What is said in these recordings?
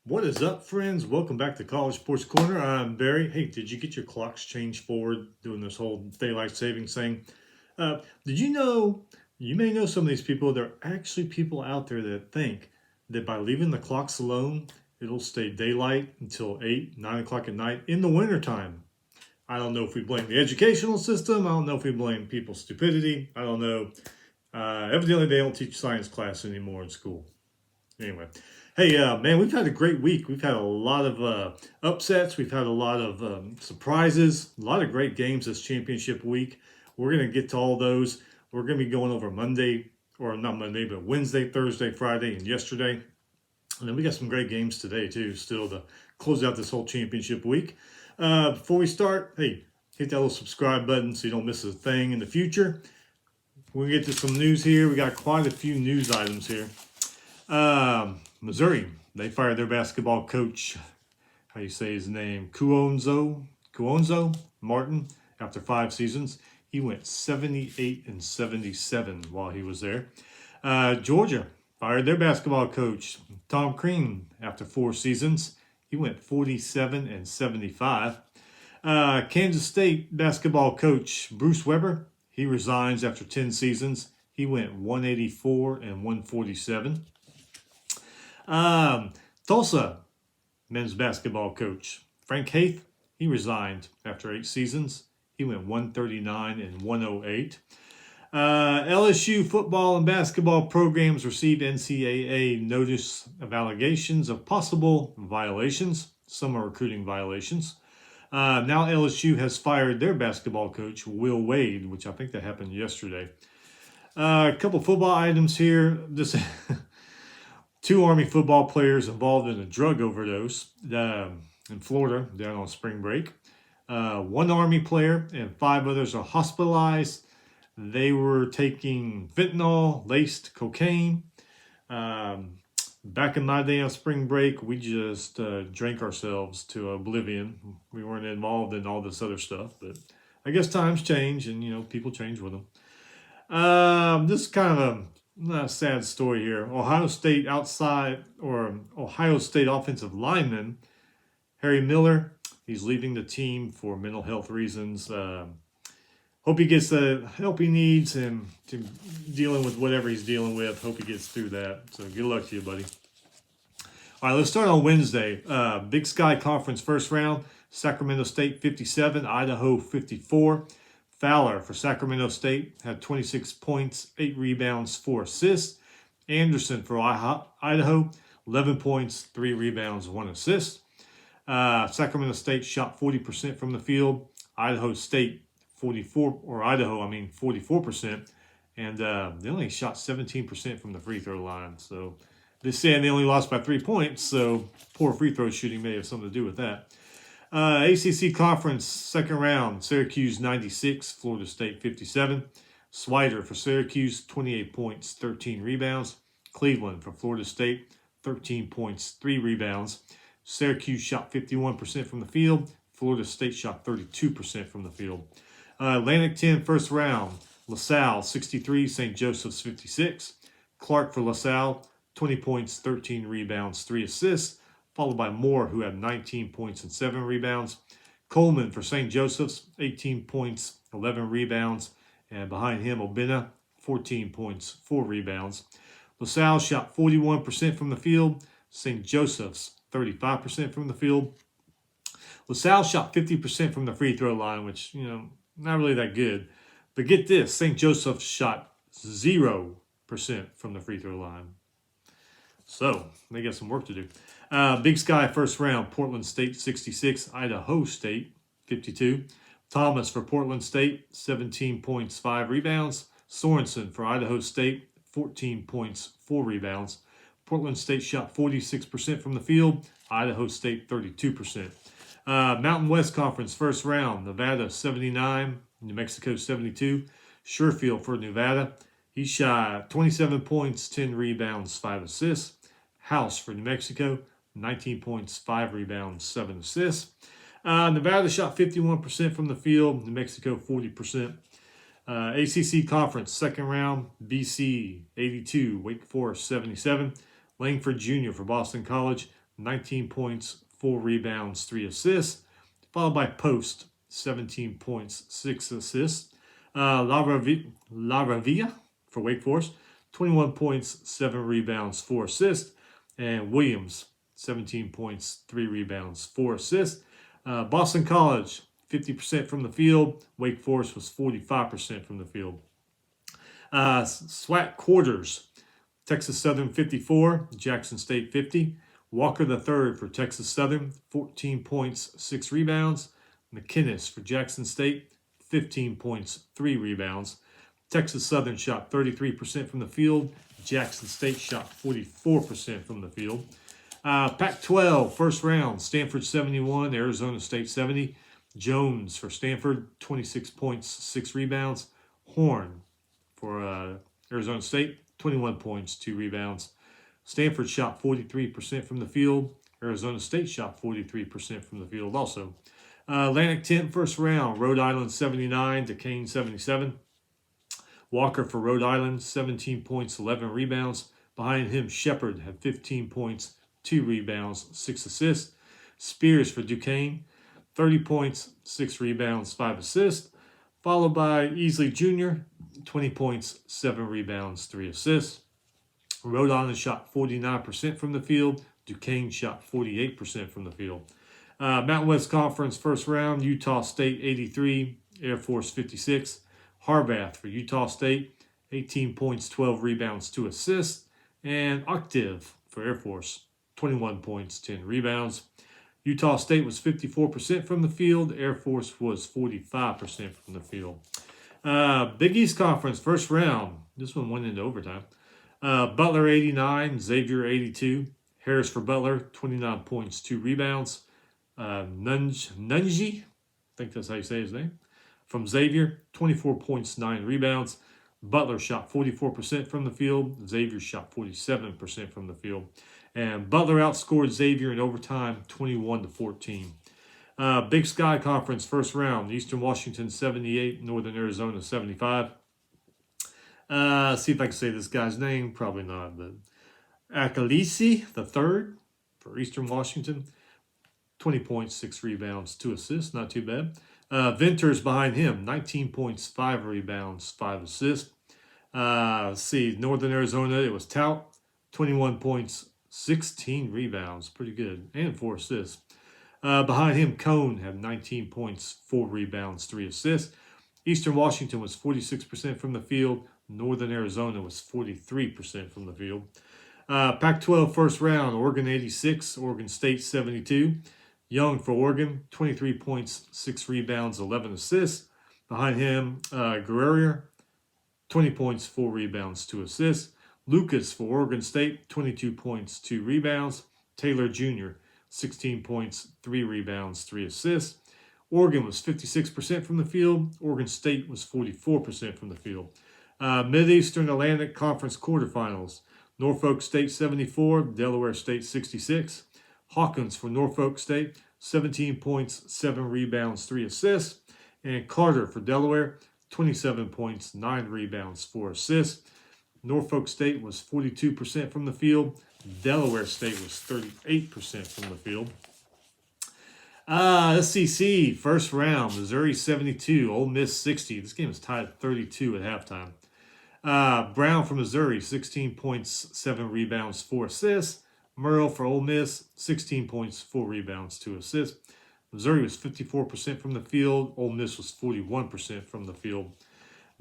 What is up, friends? Welcome back to College Sports Corner. I'm Barry. Hey, did you get your clocks changed forward doing this whole daylight savings thing? Did you know, you may know some of these people, there are actually people out there that think that by leaving the clocks alone, it'll stay daylight until 8, 9 o'clock at night in the wintertime. I don't know if we blame the educational system. I don't know if we blame people's stupidity. I don't know. Evidently, they don't teach science class anymore in school. Anyway, hey, man, we've had a great week. We've had a lot of upsets. We've had a lot of surprises, a lot of great games this championship week. We're going to get to all those. We're going to be going over Monday, or not Monday, but Wednesday, Thursday, Friday, and yesterday. And then we got some great games today, too, still to close out this whole championship week. Before we start, hey, hit that little subscribe button so you don't miss a thing in the future. We'll get to some news here. We got quite a few news items here. Missouri, they fired their basketball coach, how you say his name, Cuonzo Martin, after 5 seasons. He went 78-77 while he was there. Georgia fired their basketball coach, Tom Crean, after 4 seasons. He went 47-75. Kansas State basketball coach, Bruce Weber, he resigns after 10 seasons. He went 184-147. Tulsa men's basketball coach Frank Haith, he resigned after 8 seasons. He went 139-108. LSU football and basketball programs received NCAA notice of allegations of possible violations. Some are recruiting violations. Now LSU has fired their basketball coach, Will Wade, which I think that happened yesterday. A couple football items here. This 2 Army football players involved in a drug overdose in Florida down on spring break. 1 Army player and 5 others are hospitalized. They were taking fentanyl, laced cocaine. Back in my day on spring break, we just drank ourselves to oblivion. We weren't involved in all this other stuff, but I guess times change and, people change with them. This is kind of a sad story here. Ohio State offensive lineman Harry Miller, he's leaving the team for mental health reasons. Hope he gets the help he needs and to dealing with whatever he's dealing with. Hope he gets through that. So good luck to you, buddy. All right, let's start on Wednesday. Big Sky Conference first round. Sacramento State 57, Idaho 54. Fowler for Sacramento State had 26 points, 8 rebounds, 4 assists. Anderson for Idaho, 11 points, 3 rebounds, 1 assist. Sacramento State shot 40% from the field. Idaho State 44%. And they only shot 17% from the free throw line. So they're saying they only lost by 3 points. So poor free throw shooting may have something to do with that. ACC Conference, second round, Syracuse 96, Florida State 57. Swider for Syracuse, 28 points, 13 rebounds. Cleveland for Florida State, 13 points, 3 rebounds. Syracuse shot 51% from the field. Florida State shot 32% from the field. Atlantic 10, first round, LaSalle 63, St. Joseph's 56. Clark for LaSalle, 20 points, 13 rebounds, 3 assists. Followed by Moore, who had 19 points and 7 rebounds. Coleman for St. Joseph's, 18 points, 11 rebounds. And behind him, Obina, 14 points, 4 rebounds. LaSalle shot 41% from the field. St. Joseph's, 35% from the field. LaSalle shot 50% from the free throw line, which, not really that good. But get this, St. Joseph's shot 0% from the free throw line. So they got some work to do. Big Sky first round, Portland State 66, Idaho State 52. Thomas for Portland State, 17 points, 5 rebounds. Sorensen for Idaho State, 14 points, 4 rebounds. Portland State shot 46% from the field. Idaho State 32%. Mountain West Conference first round, Nevada 79, New Mexico 72. Sherfield for Nevada. He shot 27 points, 10 rebounds, 5 assists. House for New Mexico, 19 points, 5 rebounds, 7 assists. Nevada shot 51% from the field. New Mexico, 40%. ACC Conference, second round, BC, 82. Wake Forest, 77. Langford Jr. for Boston College, 19 points, 4 rebounds, 3 assists. Followed by Post, 17 points, 6 assists. Laravia for Wake Forest, 21 points, 7 rebounds, 4 assists. And Williams, 17 points, 3 rebounds, 4 assists. Boston College, 50% from the field. Wake Forest was 45% from the field. SWAC quarters, Texas Southern 54, Jackson State 50. Walker III for Texas Southern, 14 points, 6 rebounds. McInnes for Jackson State, 15 points, 3 rebounds. Texas Southern shot 33% from the field. Jackson State shot 44% from the field. Pac-12, first round, Stanford 71, Arizona State 70. Jones for Stanford, 26 points, 6 rebounds. Horn for Arizona State, 21 points, 2 rebounds. Stanford shot 43% from the field. Arizona State shot 43% from the field also. Atlantic 10, first round, Rhode Island 79, Duquesne 77. Walker for Rhode Island, 17 points, 11 rebounds. Behind him, Shepard had 15 points, 2 rebounds, 6 assists. Spears for Duquesne, 30 points, 6 rebounds, 5 assists. Followed by Easley Jr., 20 points, 7 rebounds, 3 assists. Rhode Island shot 49% from the field. Duquesne shot 48% from the field. Mountain West Conference first round, Utah State 83, Air Force 56. Harbath for Utah State, 18 points, 12 rebounds, 2 assists. And Octave for Air Force, 21 points, 10 rebounds. Utah State was 54% from the field. Air Force was 45% from the field. Big East Conference first round. This one went into overtime. Butler 89, Xavier 82. Harris for Butler, 29 points, 2 rebounds. Nunji, I think that's how you say his name, from Xavier, 24 points, 9 rebounds. Butler shot 44% from the field. Xavier shot 47% from the field. And Butler outscored Xavier in overtime, 21-14. Big Sky Conference first round, Eastern Washington 78, Northern Arizona 75. See if I can say this guy's name. Probably not, but Akalisi the third for Eastern Washington, 20 points, 6 rebounds, 2 assists. Not too bad. Venters behind him, 19 points, 5 rebounds, 5 assists. Northern Arizona, it was Tout, 21 points, 16 rebounds, pretty good, and 4 assists. Behind him, Cone had 19 points, 4 rebounds, 3 assists. Eastern Washington was 46% from the field. Northern Arizona was 43% from the field. Pac-12 first round, Oregon 86, Oregon State 72. Young for Oregon, 23 points, 6 rebounds, 11 assists. Behind him, Guerrero, 20 points, 4 rebounds, 2 assists. Lucas for Oregon State, 22 points, 2 rebounds. Taylor Jr., 16 points, 3 rebounds, 3 assists. Oregon was 56% from the field. Oregon State was 44% from the field. Mid-Eastern Atlantic Conference quarterfinals. Norfolk State 74, Delaware State 66. Hawkins for Norfolk State, 17 points, 7 rebounds, 3 assists. And Carter for Delaware, 27 points, 9 rebounds, 4 assists. Norfolk State was 42% from the field. Delaware State was 38% from the field. SEC, first round, Missouri 72, Ole Miss 60. This game is tied at 32 at halftime. Brown for Missouri, 16 points, 7 rebounds, 4 assists. Merle for Ole Miss, 16 points, 4 rebounds, 2 assists. Missouri was 54% from the field. Ole Miss was 41% from the field.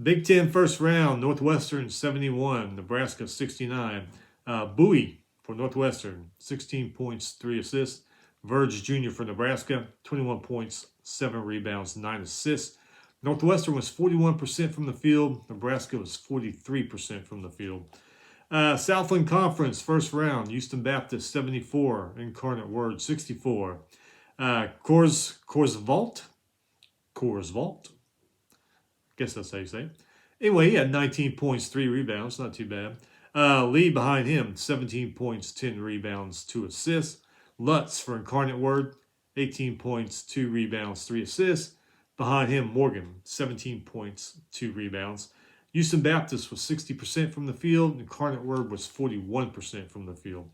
Big Ten first round, Northwestern 71, Nebraska 69. Bowie for Northwestern, 16 points, 3 assists. Verge Jr. for Nebraska, 21 points, 7 rebounds, 9 assists. Northwestern was 41% from the field. Nebraska was 43% from the field. Southland Conference, first round, Houston Baptist 74, Incarnate Word 64. Coors Vault. Guess that's how you say it. Anyway, he had 19 points, 3 rebounds, not too bad. Lee behind him, 17 points, 10 rebounds, 2 assists. Lutz for Incarnate Word, 18 points, 2 rebounds, 3 assists. Behind him, Morgan, 17 points, 2 rebounds. Houston Baptist was 60% from the field. Incarnate Word was 41% from the field.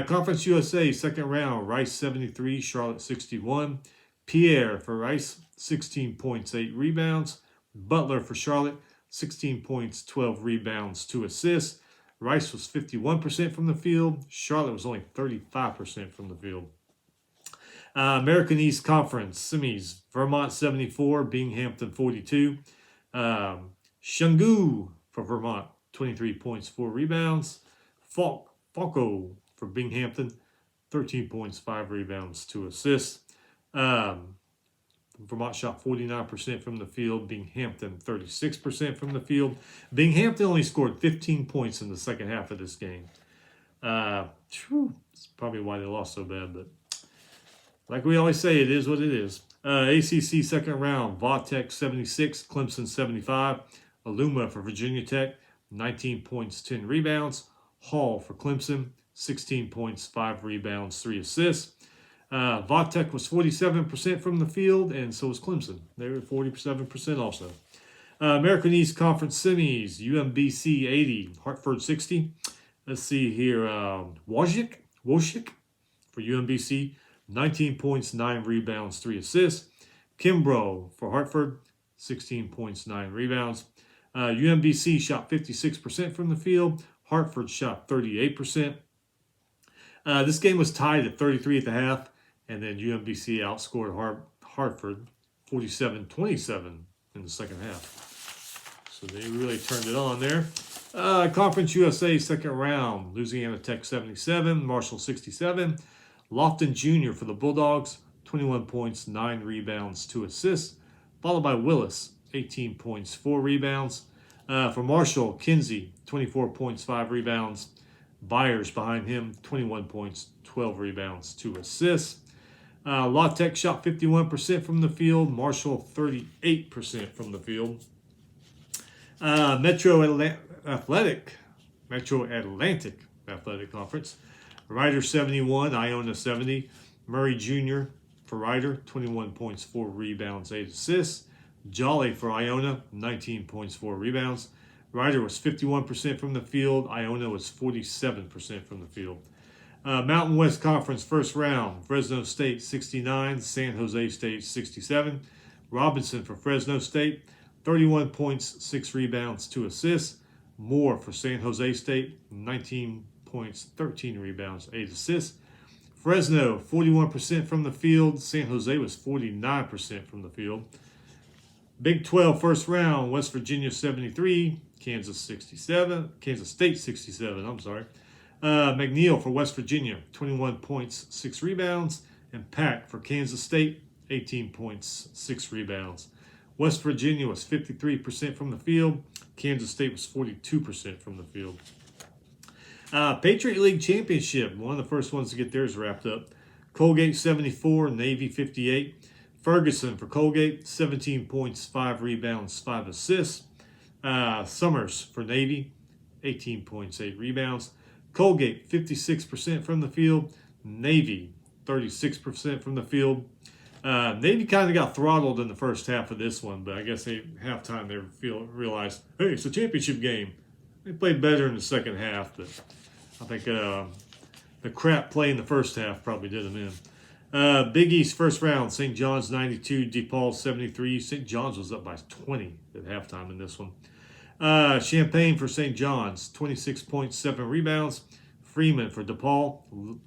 Conference USA, second round, Rice 73, Charlotte 61. Pierre for Rice, 16 points, 8 rebounds. Butler for Charlotte, 16 points, 12 rebounds, 2 assists. Rice was 51% from the field. Charlotte was only 35% from the field. American East Conference, semis, Vermont 74, Binghamton 42. Shungu for Vermont, 23 points, 4 rebounds. Falco for Binghamton, 13 points, 5 rebounds, 2 assists. Vermont shot 49% from the field. Binghamton 36% from the field. Binghamton only scored 15 points in the second half of this game. That's probably why they lost so bad, but like we always say, it is what it is. ACC second round, Vautech 76, Clemson 75. Aluma for Virginia Tech, 19 points, 10 rebounds. Hall for Clemson, 16 points, 5 rebounds, 3 assists. Vautech was 47% from the field, and so was Clemson. They were 47% also. American East Conference semis, UMBC 80, Hartford 60. Let's see here, Wojcik for UMBC, 19 points, 9 rebounds, 3 assists. Kimbrough for Hartford, 16 points, 9 rebounds. UMBC shot 56% from the field. Hartford shot 38%. This game was tied at 33 at the half, and then UMBC outscored Hartford 47-27 in the second half. So they really turned it on there. Conference USA second round, Louisiana Tech 77, Marshall 67. Lofton Jr. for the Bulldogs, 21 points, 9 rebounds, 2 assists. Followed by Willis, 18 points, 4 rebounds. For Marshall, Kinsey, 24 points, 5 rebounds. Byers behind him, 21 points, 12 rebounds, 2 assists. La Tech shot 51% from the field. Marshall, 38% from the field. Metro Atlantic Athletic Conference. Ryder 71, Iona 70. Murray Jr. for Ryder, 21 points, 4 rebounds, 8 assists. Jolly for Iona, 19 points, 4 rebounds. Ryder was 51% from the field. Iona was 47% from the field. Mountain West Conference first round, Fresno State 69, San Jose State 67. Robinson for Fresno State, 31 points, 6 rebounds, 2 assists. Moore for San Jose State, 19 points, 13 rebounds, 8 assists. Fresno, 41% from the field. San Jose was 49% from the field. Big 12 first round, West Virginia 73, Kansas State 67, McNeil for West Virginia, 21 points, 6 rebounds. And Pack for Kansas State, 18 points, 6 rebounds. West Virginia was 53% from the field. Kansas State was 42% from the field. Patriot League Championship, one of the first ones to get theirs wrapped up. Colgate 74, Navy 58. Ferguson for Colgate, 17 points, 5 rebounds, 5 assists. Summers for Navy, 18 points, 8 rebounds. Colgate, 56% from the field. Navy, 36% from the field. Navy kind of got throttled in the first half of this one, but I guess halftime they realized, hey, it's a championship game. They played better in the second half, but I think the crap play in the first half probably did them in. Big East first round, St. John's 92, DePaul 73. St. John's was up by 20 at halftime in this one. Champaign for St. John's, 26.7 rebounds. Freeman for DePaul.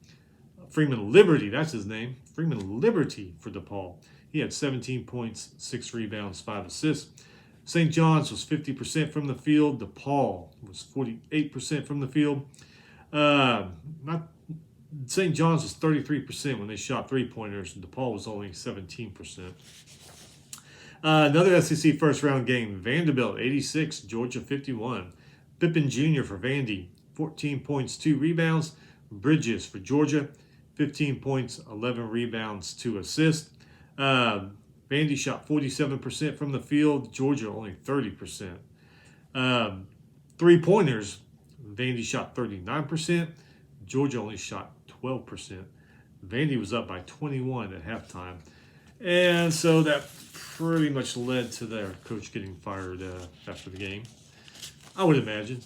Freeman Liberty, that's his name. Freeman Liberty for DePaul. He had 17 points, 6 rebounds, 5 assists. St. John's was 50% from the field. DePaul was 48% from the field. St. John's was 33% when they shot three-pointers, and DePaul was only 17%. Another SEC first-round game, Vanderbilt 86, Georgia 51. Pippen Jr. for Vandy, 14 points, 2 rebounds. Bridges for Georgia, 15 points, 11 rebounds, 2 assists. Vandy shot 47% from the field. Georgia only 30%. Three-pointers, Vandy shot 39%. Georgia only shot 12%. Vandy was up by 21 at halftime. And so that pretty much led to their coach getting fired after the game, I would imagine.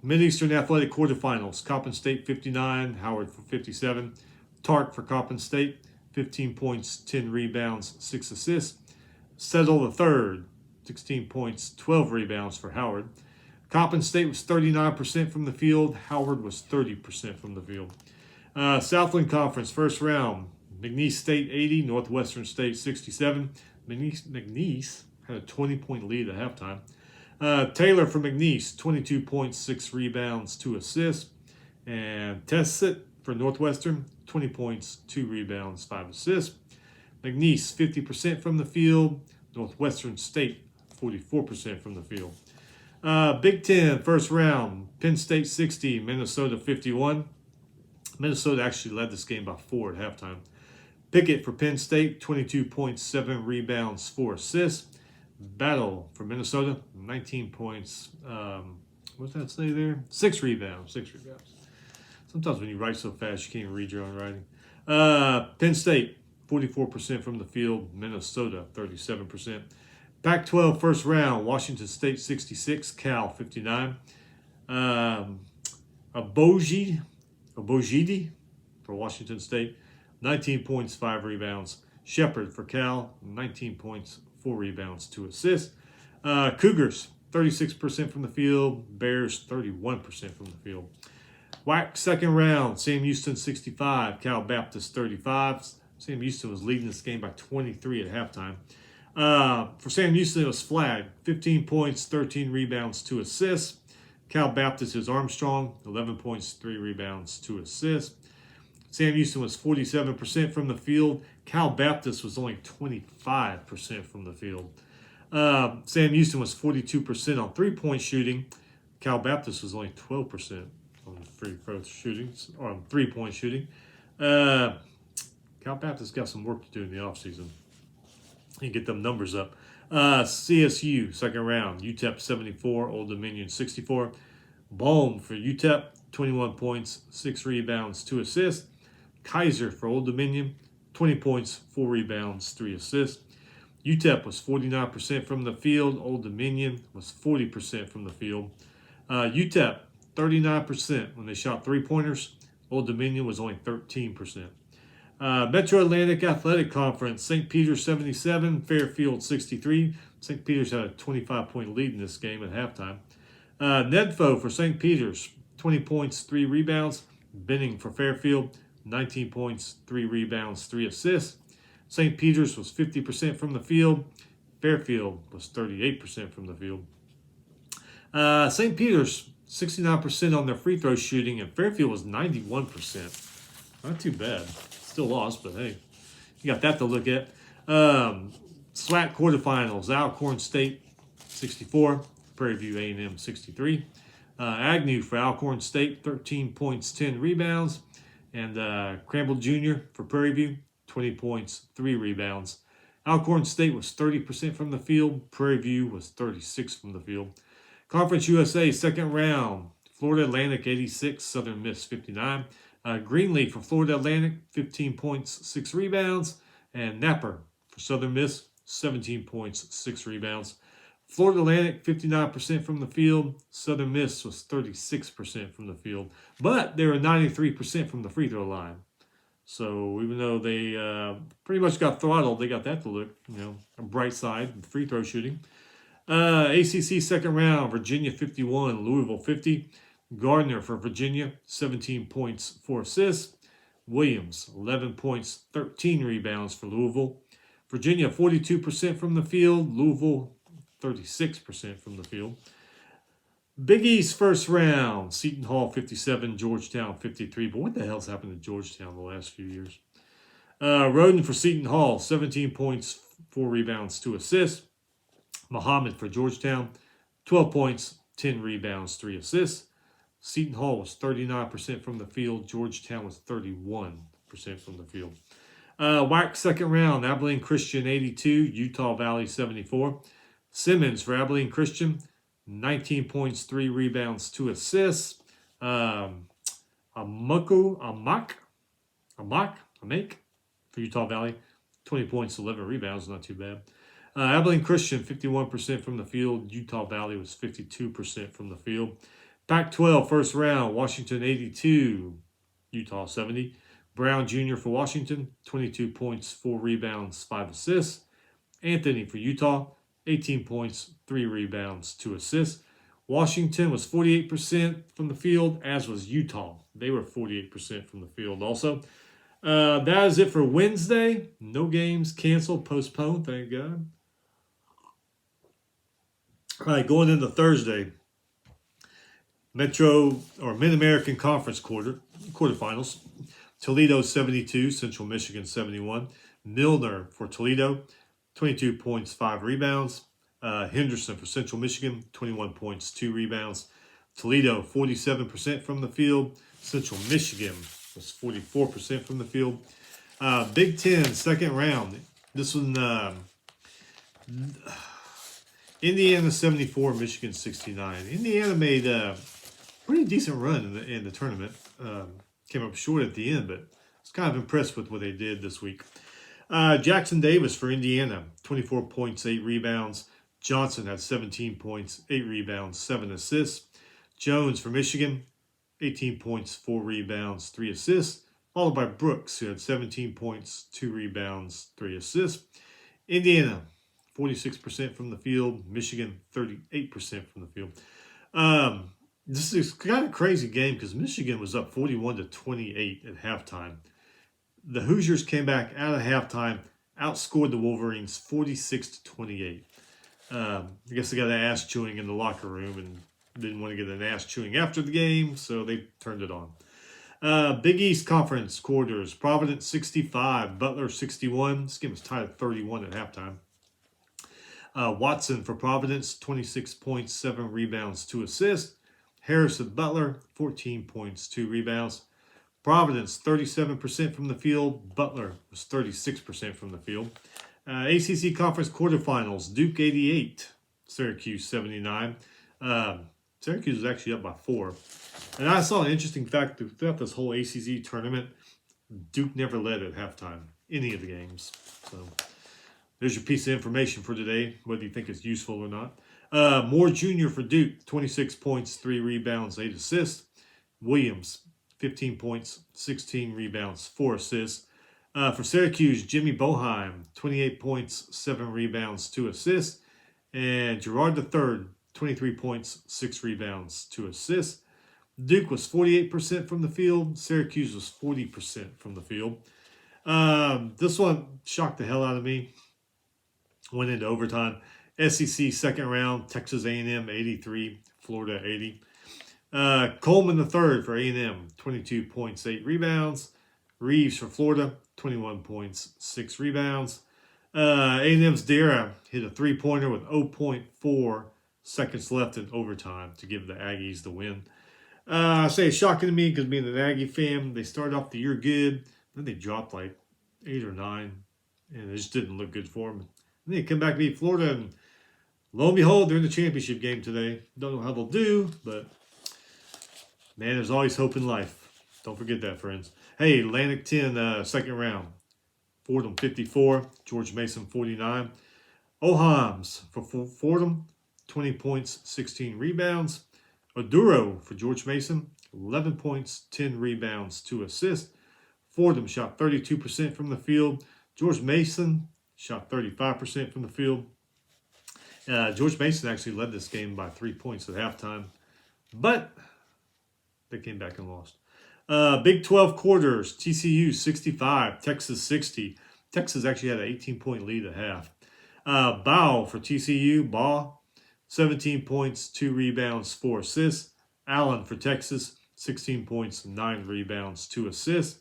Mid-Eastern Athletic quarterfinals. Coppin State 59, Howard for 57. Tark for Coppin State, 15 points, 10 rebounds, 6 assists. Settle the third, 16 points, 12 rebounds for Howard. Coppin State was 39% from the field. Howard was 30% from the field. Southland Conference, first round. McNeese State 80, Northwestern State 67. McNeese had a 20-point lead at halftime. Taylor for McNeese, 22 points, 6 rebounds, 2 assists. And Tessett for Northwestern, 20 points, 2 rebounds, 5 assists. McNeese, 50% from the field. Northwestern State, 44% from the field. Big Ten, first round. Penn State 60, Minnesota 51. Minnesota actually led this game by 4 at halftime. Pickett for Penn State, 22 points, 7 rebounds, 4 assists. Battle for Minnesota, 19 points. What does that say there? 6 rebounds. 6 rebounds. Sometimes when you write so fast, you can't even read your own writing. Penn State, 44% from the field. Minnesota, 37%. Pac-12 first round. Washington State, 66. Cal, 59. Abogidi for Washington State, 19 points, 5 rebounds. Shepard for Cal, 19 points, 4 rebounds, 2 assists. Cougars, 36% from the field. Bears, 31% from the field. WAC second round. Sam Houston, 65. Cal Baptist, 35. Sam Houston was leading this game by 23 at halftime. For Sam Houston, it was flagged. 15 points, 13 rebounds, 2 assists. Cal Baptist is Armstrong, 11 points, 3 rebounds, 2 assists. Sam Houston was 47% from the field. Cal Baptist was only 25% from the field. Sam Houston was 42% on three-point shooting. Cal Baptist was only 12% on free throw shootings, or on three-point shooting. Cal Baptist got some work to do in the offseason. You get them numbers up. CSU, second round. UTEP 74, Old Dominion 64. Bohm for UTEP, 21 points, 6 rebounds, 2 assists. Kaiser for Old Dominion, 20 points, 4 rebounds, 3 assists. UTEP was 49% from the field. Old Dominion was 40% from the field. UTEP, 39% when they shot three-pointers. Old Dominion was only 13%. Metro Atlantic Athletic Conference, St. Peter's 77, Fairfield 63. St. Peter's had a 25-point lead in this game at halftime. Nedfo for St. Peter's, 20 points, 3 rebounds. Benning for Fairfield, 19 points, 3 rebounds, 3 assists. St. Peter's was 50% from the field. Fairfield was 38% from the field. St. Peter's, 69% on their free throw shooting, and Fairfield was 91%. Not too bad. Still lost, but hey, you got that to look at. SWAC quarterfinals, Alcorn State 64, Prairie View A&M 63. Agnew for Alcorn State, 13 points, 10 rebounds. And Cramble Jr. for Prairie View, 20 points, 3 rebounds. Alcorn State was 30% from the field. Prairie View was 36% from the field. Conference USA, second round. Florida Atlantic 86, Southern Miss 59. Greenleaf for Florida Atlantic, 15 points, 6 rebounds. And Napper for Southern Miss, 17 points, 6 rebounds. Florida Atlantic, 59% from the field. Southern Miss was 36% from the field. But they were 93% from the free throw line. So even though they pretty much got throttled, they got that to look, a bright side, the free throw shooting. ACC second round, Virginia 51, Louisville 50. Gardner for Virginia, 17 points, 4 assists. Williams, 11 points, 13 rebounds for Louisville. Virginia, 42% from the field. Louisville, 36% from the field. Big East first round. Seton Hall 57, Georgetown 53. But what the hell's happened to Georgetown the last few years? Roden for Seton Hall, 17 points, 4 rebounds, 2 assists. Muhammad for Georgetown, 12 points, 10 rebounds, 3 assists. Seton Hall was 39% from the field. Georgetown was 31% from the field. WAC second round. Abilene Christian 82, Utah Valley 74. Simmons for Abilene Christian, 19 points, 3 rebounds, 2 assists. Amak for Utah Valley, 20 points, 11 rebounds, not too bad. Abilene Christian, 51% from the field. Utah Valley was 52% from the field. Pac-12 first round, Washington 82, Utah 70. Brown Jr. for Washington, 22 points, 4 rebounds, 5 assists. Anthony for Utah, 18 points, 3 rebounds, 2 assists. Washington was 48% from the field, as was Utah. They were 48% from the field also. That is it for Wednesday. No games canceled, postponed, thank God. All right, going into Thursday. Metro or Mid-American Conference quarterfinals. Toledo 72, Central Michigan 71. Milner for Toledo, 22 points, 5 rebounds. Henderson for Central Michigan, 21 points, 2 rebounds. Toledo 47% from the field. Central Michigan was 44% from the field. Big Ten second round. This one, Indiana 74, Michigan 69. Indiana made a pretty decent run in the tournament. Came up short at the end, but I was kind of impressed with what they did this week. Jackson Davis for Indiana, 24 points, 8 rebounds. Johnson had 17 points, 8 rebounds, 7 assists. Jones for Michigan, 18 points, 4 rebounds, 3 assists. Followed by Brooks, who had 17 points, 2 rebounds, 3 assists. Indiana, 46% from the field. Michigan, 38% from the field. This is kind of a crazy game because Michigan was up 41-28 at halftime. The Hoosiers came back out of halftime, outscored the Wolverines 46-28. I guess they got an ass chewing in the locker room and didn't want to get an ass chewing after the game, so they turned it on. Big East Conference quarters. Providence 65, Butler 61. This game was tied at 31 at halftime. Watson for Providence, 26 points, 7 rebounds, 2 assists. Harris at Butler, 14 points, 2 rebounds. Providence, 37% from the field. Butler was 36% from the field. ACC Conference quarterfinals, Duke 88, Syracuse 79. Syracuse was actually up by 4. And I saw an interesting fact throughout this whole ACC tournament, Duke never led at halftime, any of the games. So there's your piece of information for today, whether you think it's useful or not. Moore Jr. for Duke, 26 points, 3 rebounds, 8 assists. Williams, 15 points, 16 rebounds, 4 assists. For Syracuse, Jimmy Boeheim, 28 points, 7 rebounds, 2 assists. And Gerard III, 23 points, 6 rebounds, 2 assists. Duke was 48% from the field. Syracuse was 40% from the field. This one shocked the hell out of me. Went into overtime. SEC second round, Texas A&M 83, Florida 80. Coleman III for A&M, 22 points, 8 rebounds. Reeves for Florida, 21 points, 6 rebounds. A&M's Dara hit a 3-pointer with 0.4 seconds left in overtime to give the Aggies the win. I say it's shocking to me because being an Aggie fan, they started off the year good. Then they dropped like 8 or 9, and it just didn't look good for them. And they come back to beat Florida, and lo and behold, they're in the championship game today. Don't know how they'll do, but man, there's always hope in life. Don't forget that, friends. Hey, Atlantic 10, second round. Fordham 54, George Mason 49. Ohams for Fordham, 20 points, 16 rebounds. Oduro for George Mason, 11 points, 10 rebounds, 2 assists. Fordham shot 32% from the field. George Mason shot 35% from the field. George Mason actually led this game by 3 points at halftime, but they came back and lost. Big 12 quarters, TCU 65, Texas 60. Texas actually had an 18-point lead at half. Bow for TCU, Baugh, 17 points, 2 rebounds, 4 assists. Allen for Texas, 16 points, 9 rebounds, 2 assists.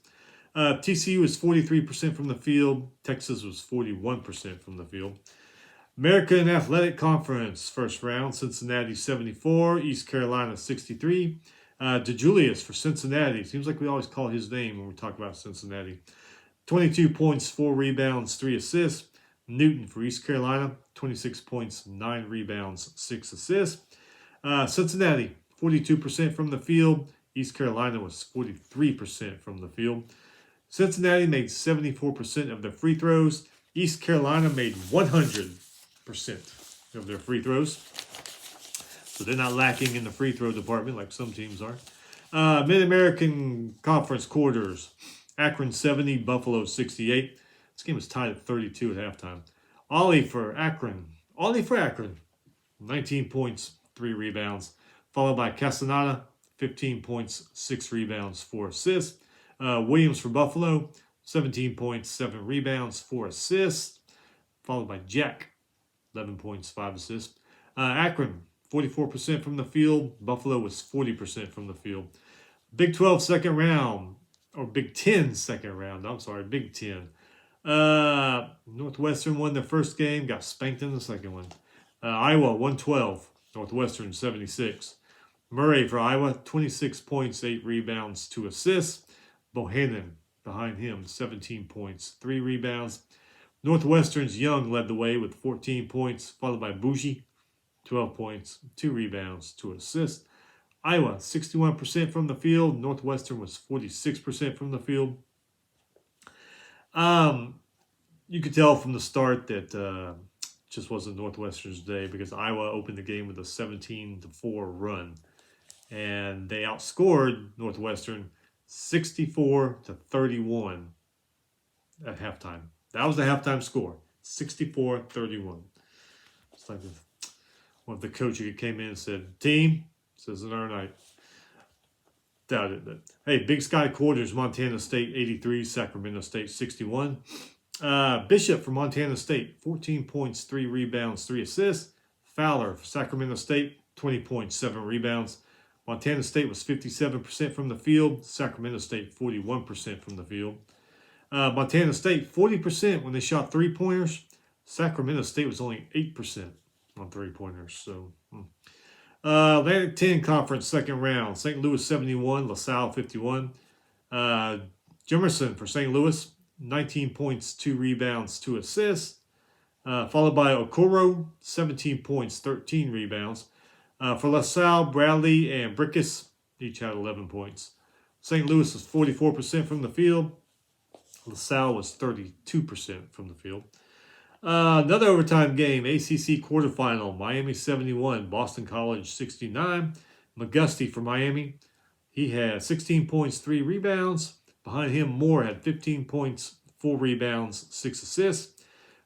TCU was 43% from the field. Texas was 41% from the field. American Athletic Conference, first round, Cincinnati 74, East Carolina 63. DeJulius for Cincinnati. Seems like we always call his name when we talk about Cincinnati. 22 points, 4 rebounds, 3 assists. Newton for East Carolina, 26 points, 9 rebounds, 6 assists. Cincinnati, 42% from the field. East Carolina was 43% from the field. Cincinnati made 74% of their free throws. East Carolina made 100% of their free throws. So they're not lacking in the free throw department like some teams are. Mid-American Conference quarters. Akron 70, Buffalo 68. This game was tied at 32 at halftime. Ollie for Akron. 19 points, 3 rebounds. Followed by Castaneda, 15 points, 6 rebounds, 4 assists. Williams for Buffalo, 17 points, 7 rebounds, 4 assists. Followed by Jack, 11 points, 5 assists. Akron, 44% from the field. Buffalo was 40% from the field. Big 12 second round, or Big 10 second round. I'm sorry, Big 10. Northwestern won their first game, got spanked in the second one. Iowa 112, Northwestern 76. Murray for Iowa, 26 points, 8 rebounds, 2 assists. Bohannon behind him, 17 points, 3 rebounds. Northwestern's Young led the way with 14 points, followed by Bougie, 12 points, 2 rebounds, 2 assists. Iowa, 61% from the field. Northwestern was 46% from the field. You could tell from the start that just wasn't Northwestern's day because Iowa opened the game with a 17-4 run. And they outscored Northwestern 64-31 at halftime. That was the halftime score, 64-31. It's like one of the coaches who came in and said, "Team, this isn't our night." Doubt it. But hey, Big Sky quarters, Montana State 83, Sacramento State 61. Bishop for Montana State, 14 points, 3 rebounds, 3 assists. Fowler for Sacramento State, 20 points, 7 rebounds. Montana State was 57% from the field. Sacramento State, 41% from the field. Montana State, 40% when they shot three-pointers. Sacramento State was only 8% on three-pointers. So, Atlantic 10 Conference second round. St. Louis 71, LaSalle 51. Jemerson for St. Louis, 19 points, 2 rebounds, 2 assists. Followed by Okoro, 17 points, 13 rebounds. For LaSalle, Bradley and Brickus each had 11 points. St. Louis was 44% from the field. LaSalle was 32% from the field. Another overtime game, ACC quarterfinal, Miami 71, Boston College 69. McGusty for Miami. He had 16 points, 3 rebounds. Behind him, Moore had 15 points, 4 rebounds, 6 assists.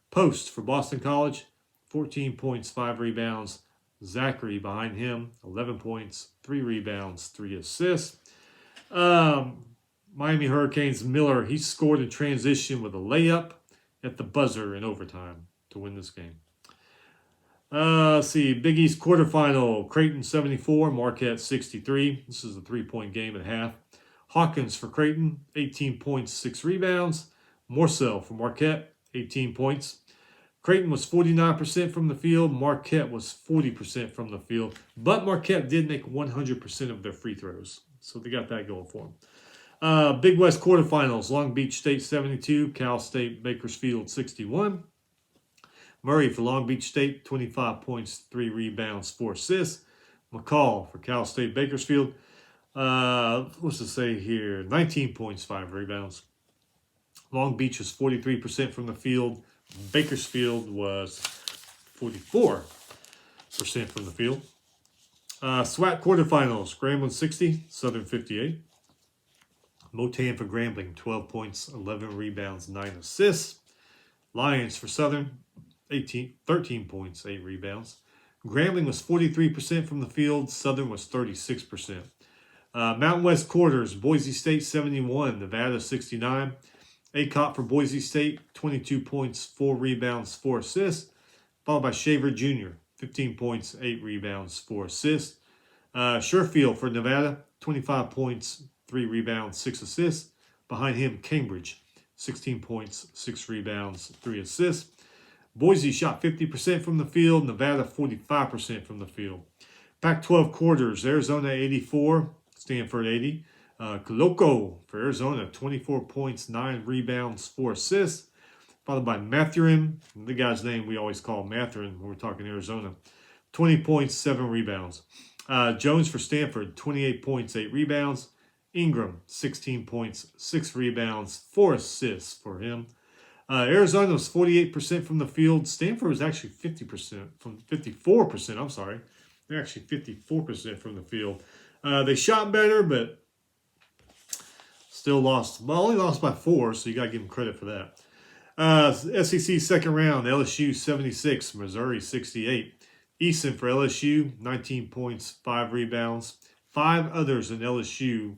Post for Boston College, 14 points, 5 rebounds. Zachary behind him, 11 points, 3 rebounds, 3 assists. Miami Hurricanes Miller, he scored in transition with a layup at the buzzer in overtime to win this game. Let's see, Big East quarterfinal, Creighton 74, Marquette 63. This is a 3-point game at half. Hawkins for Creighton, 18 points, 6 rebounds. Morsell for Marquette, 18 points. Creighton was 49% from the field. Marquette was 40% from the field. But Marquette did make 100% of their free throws. So they got that going for them. Big West quarterfinals, Long Beach State 72, Cal State Bakersfield 61. Murray for Long Beach State, 25 points, 3 rebounds, 4 assists. McCall for Cal State Bakersfield, what's it say here? 19 points, 5 rebounds. Long Beach was 43% from the field. Bakersfield was 44% from the field. SWAC quarterfinals, Grambling 60, Southern 58. Motan for Grambling, 12 points, 11 rebounds, 9 assists. Lions for Southern, 13 points, 8 rebounds. Grambling was 43% from the field. Southern was 36%. Mountain West quarters, Boise State 71, Nevada 69. Acott for Boise State, 22 points, 4 rebounds, 4 assists. Followed by Shaver Jr., 15 points, 8 rebounds, 4 assists. Sherfield for Nevada, 25 points, 3 rebounds, 6 assists. Behind him, Cambridge, 16 points, 6 rebounds, 3 assists. Boise shot 50% from the field. Nevada, 45% from the field. Pac-12 quarters, Arizona 84, Stanford 80. Coloco for Arizona, 24 points, 9 rebounds, 4 assists. Followed by Mathurin, the guy's name we always call Mathurin when we're talking Arizona. 20 points, 7 rebounds. Jones for Stanford, 28 points, 8 rebounds. Ingram, 16 points, 6 rebounds, 4 assists for him. Arizona was 48% from the field. Stanford was actually 54%, They're actually 54% from the field. They shot better, but still lost. Well, only lost by 4, so you got to give them credit for that. SEC second round, LSU 76, Missouri 68. Easton for LSU, 19 points, 5 rebounds. 5 others in LSU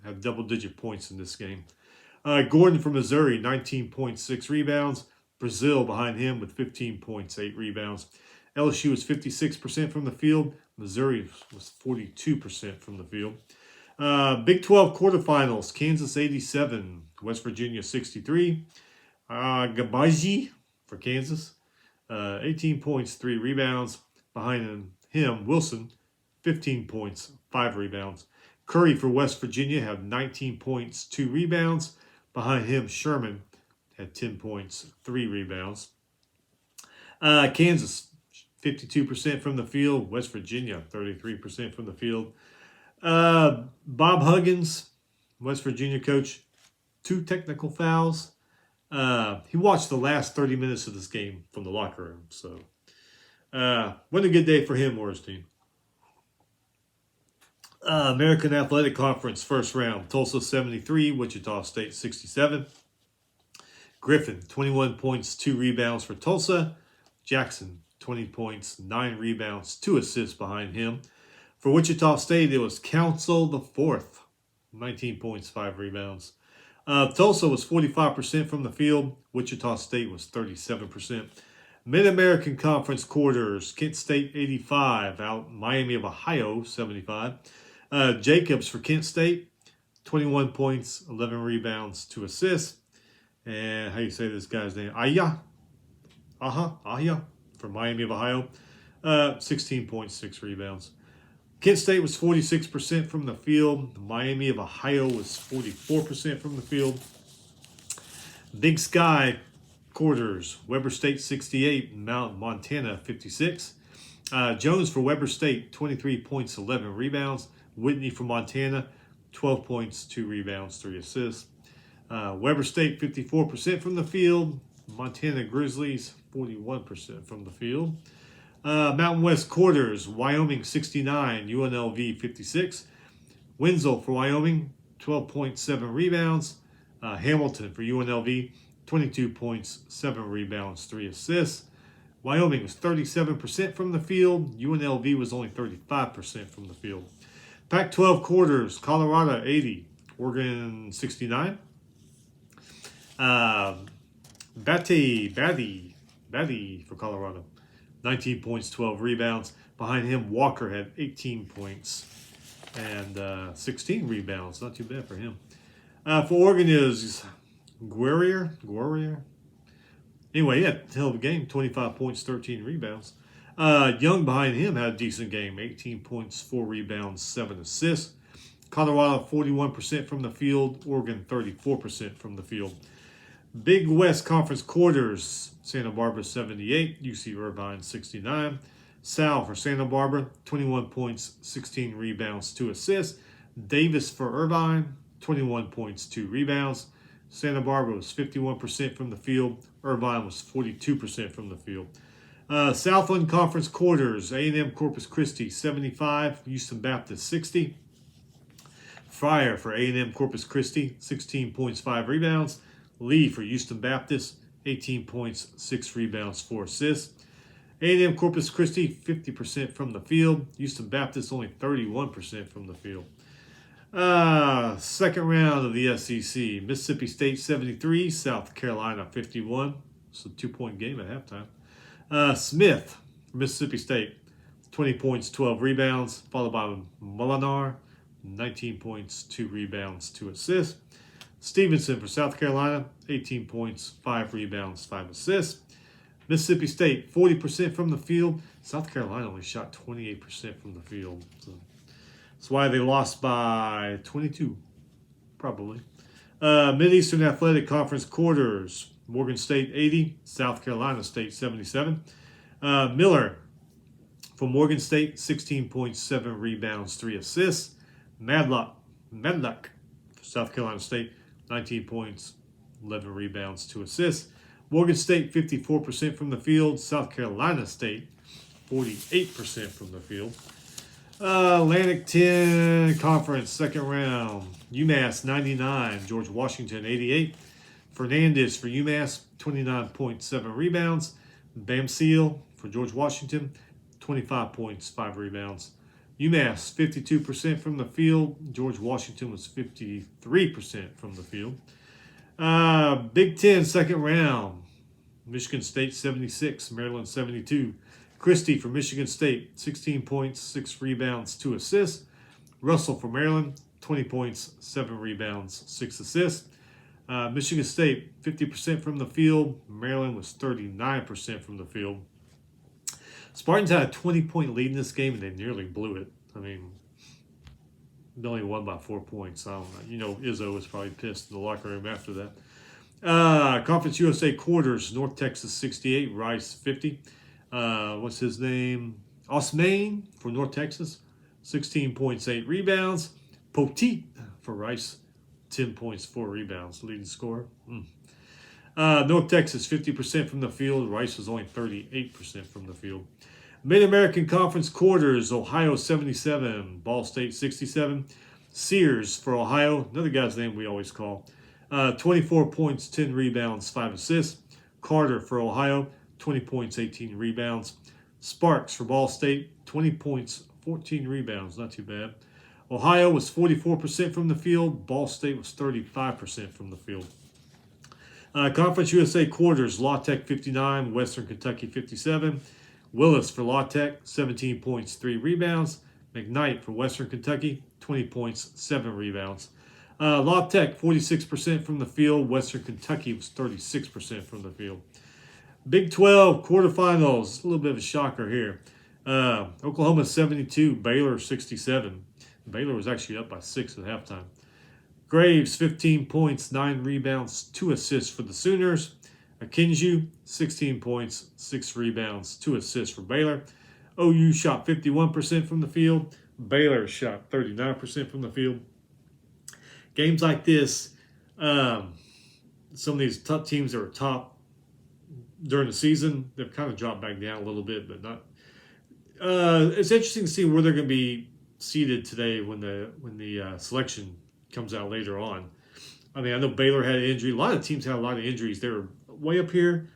have double-digit points in this game. Gordon for Missouri, 19.6 rebounds. Brazil behind him with 15 points, 8 rebounds. LSU was 56% from the field. Missouri was 42% from the field. Big 12 quarterfinals, Kansas 87, West Virginia 63. Gabaji for Kansas, 18 points, 3 rebounds. Behind him, Wilson, 15 points, 5 rebounds. Curry for West Virginia had 19 points, 2 rebounds. Behind him, Sherman had 10 points, 3 rebounds. Kansas, 52% from the field. West Virginia, 33% from the field. Bob Huggins, West Virginia coach, 2 technical fouls. He watched the last 30 minutes of this game from the locker room. So, wasn't a good day for him or his team. American Athletic Conference first round, Tulsa 73, Wichita State 67. Griffin, 21 points, 2 rebounds for Tulsa. Jackson, 20 points, 9 rebounds, 2 assists behind him. For Wichita State, it was Council the fourth, 19 points, 5 rebounds. Tulsa was 45% from the field. Wichita State was 37%. Mid-American Conference quarters, Kent State 85, out Miami of Ohio 75. Jacobs for Kent State, 21 points, 11 rebounds, 2 assists. And how you say this guy's name? Aya for Miami of Ohio, 16 points, 6 rebounds. Kent State was 46% from the field. Miami of Ohio was 44% from the field. Big Sky quarters, Weber State 68, Mount Montana 56. Jones for Weber State, 23 points, 11 rebounds. Whitney for Montana, 12 points, 2 rebounds, 3 assists. Weber State 54% from the field. Montana Grizzlies 41% from the field. Mountain West quarters, Wyoming 69, UNLV 56. Wenzel for Wyoming, 12.7 rebounds. Hamilton for UNLV, 22 points, 7 rebounds, 3 assists. Wyoming was 37% from the field. UNLV was only 35% from the field. Pac-12 quarters, Colorado 80, Oregon 69. Batty for Colorado, 19 points, 12 rebounds. Behind him, Walker had 18 points and 16 rebounds. Not too bad for him. For Oregon is Guerrier. Anyway, yeah, hell of a game. 25 points, 13 rebounds. Young behind him had a decent game. 18 points, 4 rebounds, 7 assists. Colorado 41% from the field. Oregon 34% from the field. Big West Conference quarters, Santa Barbara 78, UC Irvine 69. Sal for Santa Barbara, 21 points, 16 rebounds, 2 assists. Davis for Irvine, 21 points, 2 rebounds. Santa Barbara was 51% from the field. Irvine was 42% from the field. Southland Conference quarters, A&M Corpus Christi 75, Houston Baptist 60. Fryer for A&M Corpus Christi, 16 points, 5 rebounds. Lee for Houston Baptist, 18 points, 6 rebounds, 4 assists. A&M Corpus Christi, 50% from the field. Houston Baptist, only 31% from the field. Second round of the SEC. Mississippi State, 73. South Carolina, 51. It's a 2-point game at halftime. Smith for Mississippi State, 20 points, 12 rebounds. Followed by Molinar, 19 points, 2 rebounds, 2 assists. Stevenson for South Carolina, 18 points, 5 rebounds, 5 assists. Mississippi State, 40% from the field. South Carolina only shot 28% from the field. So that's why they lost by 22, probably. Mid-Eastern Athletic Conference quarters, Morgan State 80, South Carolina State 77. Miller for Morgan State, 16 points, 7 rebounds, 3 assists. Medlock for South Carolina State, 19 points, 11 rebounds, 2 assists. Morgan State, 54% from the field. South Carolina State, 48% from the field. Atlantic 10 Conference, second round. UMass 99, George Washington 88. Fernandez for UMass, 29.7 rebounds. Bamseal for George Washington, 25 points, 5 rebounds. UMass, 52% from the field. George Washington was 53% from the field. Big Ten, second round. Michigan State, 76. Maryland, 72. Christie for Michigan State, 16 points, 6 rebounds, 2 assists. Russell for Maryland, 20 points, 7 rebounds, 6 assists. Michigan State, 50% from the field. Maryland was 39% from the field. Spartans had a 20-point lead in this game, and they nearly blew it. I mean, they only won by 4 points. I don't know. You know, Izzo was probably pissed in the locker room after that. Conference USA quarters, North Texas 68, Rice 50. What's his name? Osmain for North Texas, 16 points, 8 rebounds. Poteet for Rice, 10 points, 4 rebounds, leading scorer. North Texas, 50% from the field. Rice was only 38% from the field. Mid-American Conference quarters, Ohio 77, Ball State 67. Sears for Ohio, another guy's name we always call. 24 points, 10 rebounds, 5 assists. Carter for Ohio, 20 points, 18 rebounds. Sparks for Ball State, 20 points, 14 rebounds, not too bad. Ohio was 44% from the field. Ball State was 35% from the field. Conference USA quarters, La Tech 59, Western Kentucky 57. Willis for La Tech, 17 points, 3 rebounds. McKnight for Western Kentucky, 20 points, 7 rebounds. La Tech, 46% from the field. Western Kentucky was 36% from the field. Big 12 quarterfinals, a little bit of a shocker here. Oklahoma 72, Baylor 67. Baylor was actually up by 6 at halftime. Graves, 15 points, 9 rebounds, 2 assists for the Sooners. Akinju, 16 points, 6 rebounds, 2 assists for Baylor. OU shot 51% from the field. Baylor shot 39% from the field. Games like this, some of these tough teams that were top during the season, they've kind of dropped back down a little bit, but not. It's interesting to see where they're going to be seated today when the selection comes out later on. I mean, I know Baylor had an injury. A lot of teams had a lot of injuries. They were way up here.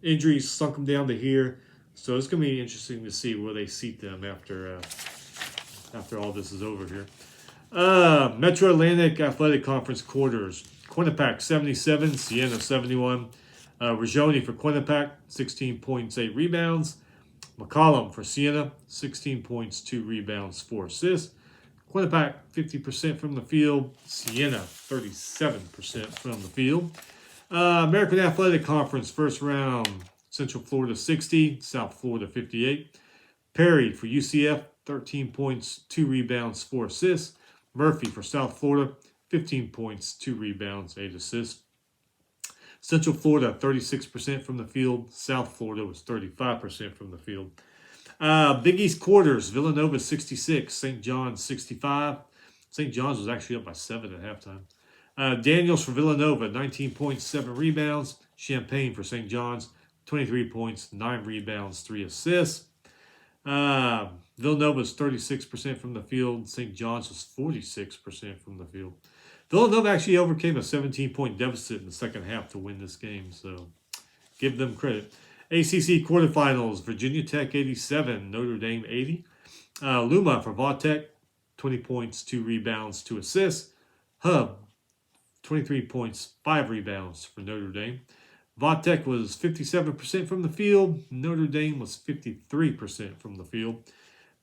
Injuries sunk them down to here. So it's going to be interesting to see where they seat them after all this is over here. Metro Atlantic Athletic Conference quarters. Quinnipiac 77, Siena 71. Ragioni for Quinnipiac, 16 points, 8 rebounds. McCollum for Siena, 16 points, 2 rebounds, 4 assists. Quinnipiac, 50% from the field. Siena, 37% from the field. American Athletic Conference, first round. Central Florida, 60. South Florida, 58. Perry for UCF, 13 points, 2 rebounds, 4 assists. Murphy for South Florida, 15 points, 2 rebounds, 8 assists. Central Florida, 36% from the field. South Florida was 35% from the field. Big East quarters, Villanova 66, St. John's 65. St. John's was actually up by 7 at halftime. Daniels for Villanova, 19 points, 7 rebounds. Champagne for St. John's, 23 points, 9 rebounds, 3 assists. Villanova was 36% from the field. St. John's was 46% from the field. Villanova actually overcame a 17-point deficit in the second half to win this game, so give them credit. ACC quarterfinals, Virginia Tech 87, Notre Dame 80. Luma for Vautech, 20 points, 2 rebounds, 2 assists. Hub, 23 points, 5 rebounds for Notre Dame. Vautech was 57% from the field. Notre Dame was 53% from the field.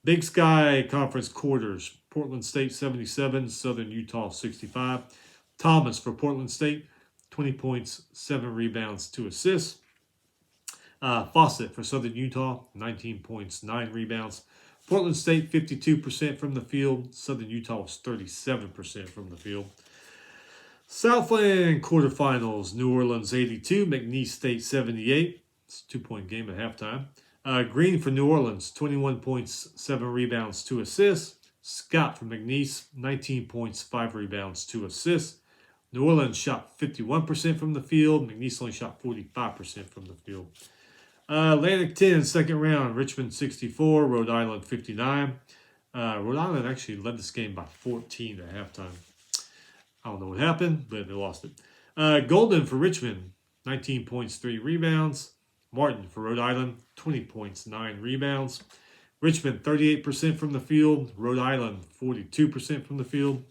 Big Sky Conference quarters, Portland State 77, Southern Utah 65. Thomas for Portland State, 20 points, 7 rebounds, 2 assists. Fawcett for Southern Utah, 19 points, 9 rebounds. Portland State 52% from the field. Southern Utah was 37% from the field. Southland quarterfinals, New Orleans 82, McNeese State 78. It's a 2-point game at halftime. Green for New Orleans, 21 points, 7 rebounds, 2 assists. Scott for McNeese, 19 points, 5 rebounds, 2 assists. New Orleans shot 51% from the field. McNeese only shot 45% from the field. Atlantic 10, second round, Richmond 64, Rhode Island 59. Rhode Island actually led this game by 14 at halftime. I don't know what happened, but they lost it. Golden for Richmond, 19 points, 3 rebounds. Martin for Rhode Island, 20 points, 9 rebounds. Richmond, 38% from the field. Rhode Island, 42% from the field.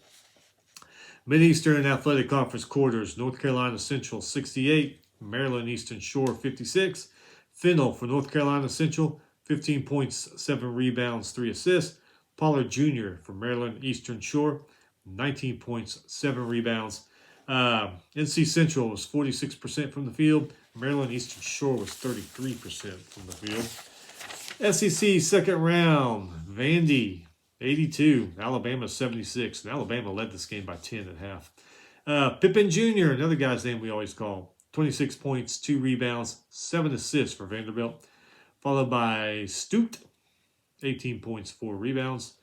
Mid-Eastern Athletic Conference quarters, North Carolina Central, 68. Maryland Eastern Shore, 56. Fennell for North Carolina Central, 15 points, 7 rebounds, 3 assists. Pollard Jr. for Maryland Eastern Shore, 19 points, 7 rebounds. NC Central was 46% from the field. Maryland Eastern Shore was 33% from the field. SEC second round, Vandy 82, Alabama 76. And Alabama led this game by 10 at half. Pippen Jr., another guy's name we always call, 26 points, 2 rebounds, 7 assists for Vanderbilt. Followed by Stute, 18 points, 4 rebounds.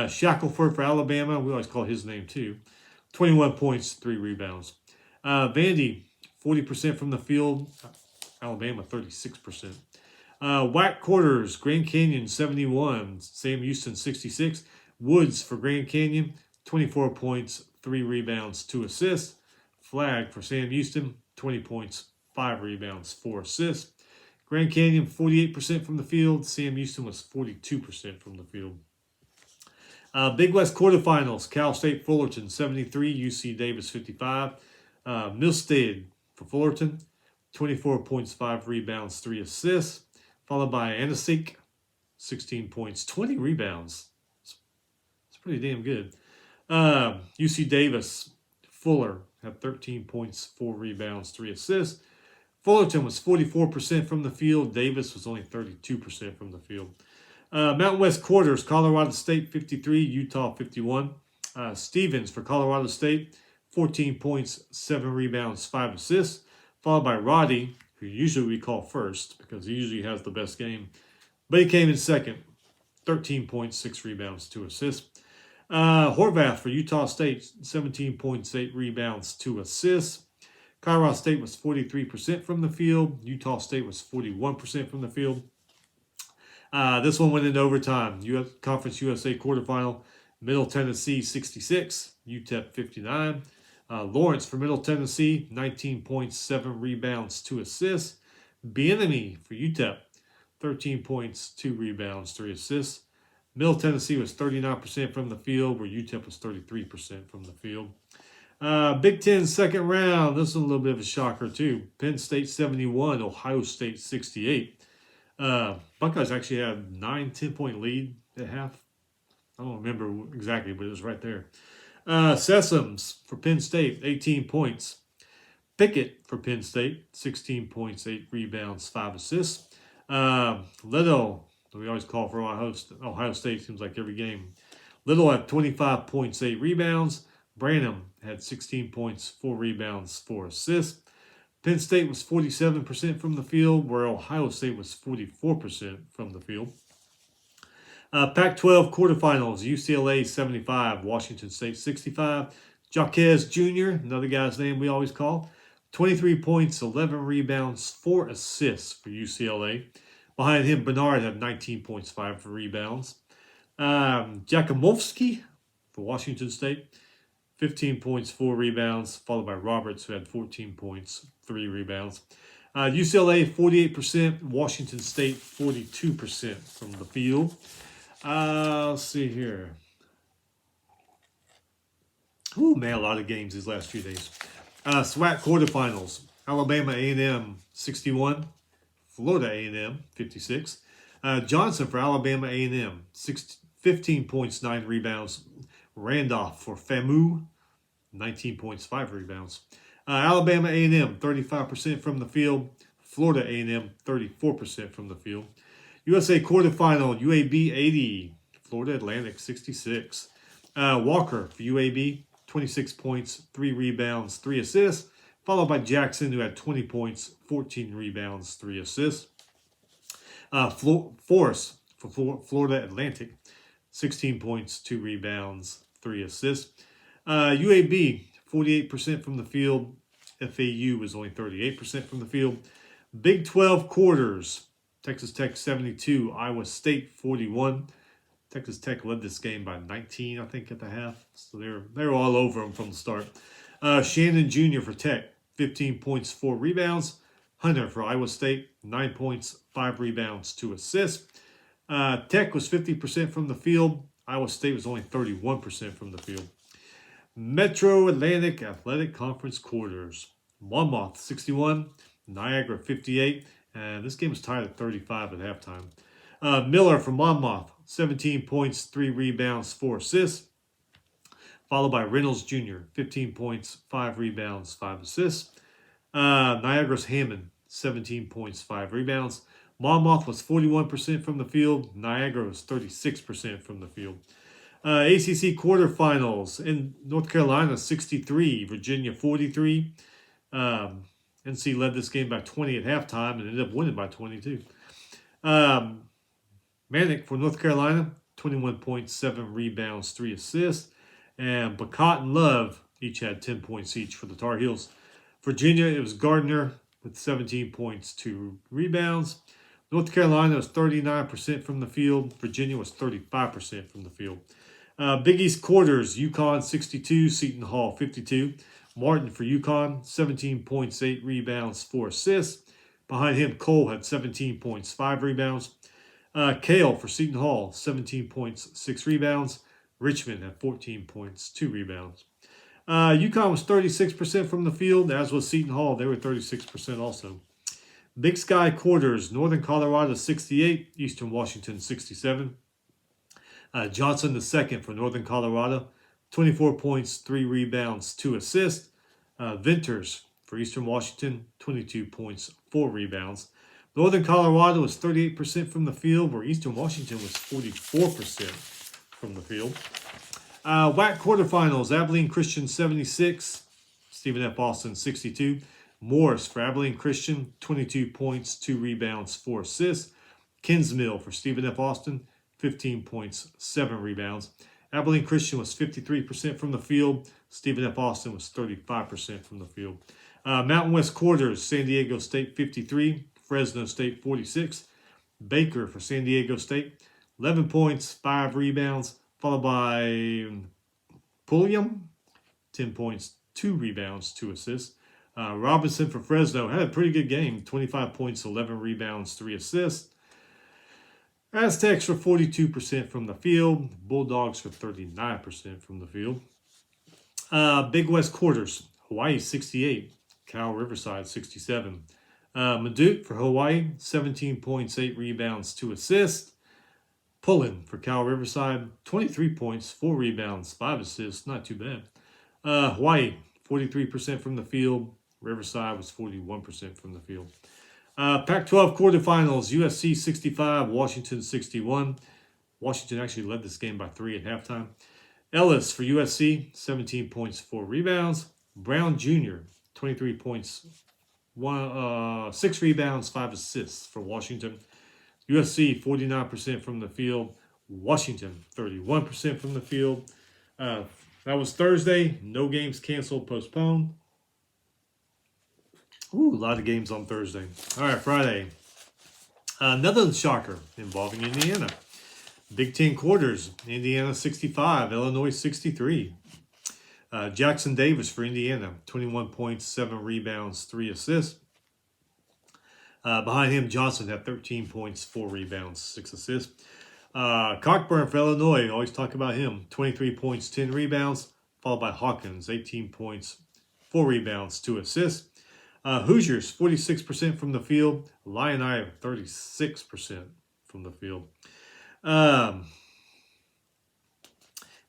Shackelford for Alabama, we always call his name too, 21 points, 3 rebounds. Vandy, 40% from the field. Alabama, 36%. WAC quarters, Grand Canyon, 71. Sam Houston, 66. Woods for Grand Canyon, 24 points, 3 rebounds, 2 assists. Flag for Sam Houston, 20 points, 5 rebounds, 4 assists. Grand Canyon, 48% from the field. Sam Houston was 42% from the field. Big West quarterfinals, Cal State Fullerton, 73. UC Davis, 55. Milstead for Fullerton, 24 points, 5 rebounds, 3 assists. Followed by Anasik, 16 points, 20 rebounds. It's pretty damn good. UC Davis, Fuller had 13 points, 4 rebounds, 3 assists. Fullerton was 44% from the field. Davis was only 32% from the field. Mountain West quarters, Colorado State 53, Utah 51. Stevens for Colorado State, 14 points, 7 rebounds, 5 assists. Followed by Roddy, who usually we call first because he usually has the best game. But he came in second, 13 points, 6 rebounds, 2 assists. Horvath for Utah State, 17 points, 8 rebounds, 2 assists. Colorado State was 43% from the field. Utah State was 41% from the field. This one went into overtime. Conference USA quarterfinal. Middle Tennessee 66, UTEP 59. Lawrence for Middle Tennessee, 19 points, 7 rebounds, 2 assists. Bieniemy for UTEP, 13 points, 2 rebounds, 3 assists. Middle Tennessee was 39% from the field, where UTEP was 33% from the field. Big Ten second round. This is a little bit of a shocker, too. Penn State 71, Ohio State 68. Buckeyes actually had a 9-10-point lead at half. I don't remember exactly, but it was right there. Sessoms for Penn State, 18 points. Pickett for Penn State, 16 points, 8 rebounds, 5 assists. Little, we always call for Ohio State, seems like every game. Little had 25 points, 8 rebounds. Branham had 16 points, 4 rebounds, 4 assists. Penn State was 47% from the field, where Ohio State was 44% from the field. Pac-12 quarterfinals, UCLA 75, Washington State 65. Jaquez Jr., another guy's name we always call, 23 points, 11 rebounds, 4 assists for UCLA. Behind him, Bernard had 19 points, 5 rebounds. Jakimovsky for Washington State, 15 points, 4 rebounds, followed by Roberts, who had 14 points, 3 rebounds. UCLA 48%, Washington State 42% from the field. Let's see here. Ooh, man, a lot of games these last few days. SWAC quarterfinals. Alabama A&M 61. Florida A&M 56. Johnson for Alabama A&M 15 points, 9 rebounds. Randolph for FAMU 19 points, 5 rebounds. Alabama A&M 35% from the field. Florida A&M 34% from the field. USA quarterfinal, UAB 80, Florida Atlantic 66. Walker for UAB, 26 points, 3 rebounds, 3 assists, followed by Jackson, who had 20 points, 14 rebounds, 3 assists. Force for Florida Atlantic, 16 points, 2 rebounds, 3 assists. UAB, 48% from the field. FAU was only 38% from the field. Big 12 quarters. Texas Tech 72, Iowa State 41. Texas Tech led this game by 19, I think, at the half. So they were all over them from the start. Shannon Jr. for Tech, 15 points, 4 rebounds. Hunter for Iowa State, 9 points, 5 rebounds, 2 assists. Tech was 50% from the field. Iowa State was only 31% from the field. Metro Atlantic Athletic Conference quarters. Monmouth 61, Niagara 58, and this game was tied at 35 at halftime. Miller from Monmouth, 17 points, 3 rebounds, 4 assists. Followed by Reynolds Jr., 15 points, 5 rebounds, 5 assists. Niagara's Hammond, 17 points, 5 rebounds. Monmouth was 41% from the field. Niagara was 36% from the field. ACC quarterfinals in North Carolina 63, Virginia 43. NC led this game by 20 at halftime and ended up winning by 22. Manick for North Carolina, 21 points, 7 rebounds, 3 assists. And Bacot and Love each had 10 points each for the Tar Heels. Virginia, it was Gardner with 17 points, 2 rebounds. North Carolina was 39% from the field. Virginia was 35% from the field. Big East quarters, UConn 62, Seton Hall 52. Martin for UConn, 17 points, 8 rebounds, 4 assists. Behind him, Cole had 17 points, 5 rebounds. Kale for Seton Hall, 17 points, 6 rebounds. Richmond had 14 points, 2 rebounds. UConn was 36% from the field, as was Seton Hall. They were 36% also. Big Sky quarters, Northern Colorado 68, Eastern Washington 67. Johnson the second for Northern Colorado, 24 points, 3 rebounds, 2 assists. Venters for Eastern Washington, 22 points, 4 rebounds. Northern Colorado was 38% from the field, where Eastern Washington was 44% from the field. WAC quarterfinals, Abilene Christian 76, Stephen F. Austin 62. Morris for Abilene Christian, 22 points, 2 rebounds, 4 assists. Kinsmill for Stephen F. Austin, 15 points, 7 rebounds. Abilene Christian was 53% from the field. Stephen F. Austin was 35% from the field. Mountain West quarters, San Diego State 53, Fresno State 46. Baker for San Diego State, 11 points, 5 rebounds, followed by Pulliam, 10 points, 2 rebounds, 2 assists. Robinson for Fresno had a pretty good game, 25 points, 11 rebounds, 3 assists. Aztecs for 42% from the field. Bulldogs for 39% from the field. Big West quarters, Hawaii 68, Cal Riverside 67. Madoot for Hawaii, 17 points, 8 rebounds, 2 assists. Pullen for Cal Riverside, 23 points, 4 rebounds, 5 assists, not too bad. Hawaii, 43% from the field. Riverside was 41% from the field. Pac-12 quarterfinals, USC 65, Washington 61. Washington actually led this game by 3 at halftime. Ellis for USC, 17 points, 4 rebounds. Brown Jr., 23 points, 6 rebounds, 5 assists for Washington. USC, 49% from the field. Washington, 31% from the field. That was Thursday. No games canceled, postponed. Ooh, a lot of games on Thursday. All right, Friday. Another shocker involving Indiana. Big Ten quarters. Indiana 65, Illinois 63. Jackson Davis for Indiana, 21 points, 7 rebounds, 3 assists. Behind him, Johnson had 13 points, 4 rebounds, 6 assists. Cockburn for Illinois, always talk about him, 23 points, 10 rebounds, followed by Hawkins, 18 points, 4 rebounds, 2 assists. Hoosiers, 46% from the field. Illini, 36% from the field. The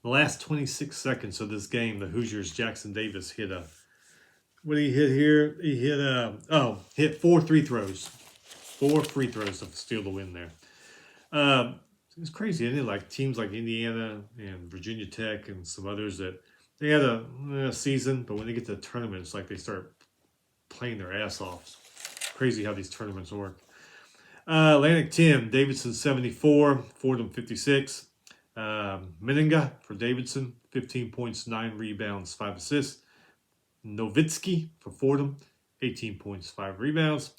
last 26 seconds of this game, the Hoosiers, Jackson Davis hit a, what did he hit here? He hit 4 free throws. 4 free throws to steal the win there. It's crazy, isn't it? Like teams like Indiana and Virginia Tech and some others that they had a season, but when they get to the tournament, it's like they start playing their ass off. Crazy how these tournaments work. Atlantic 10, Davidson 74, Fordham 56. Meninga for Davidson, 15 points, 9 rebounds, 5 assists. Nowitzki for Fordham, 18 points, 5 rebounds.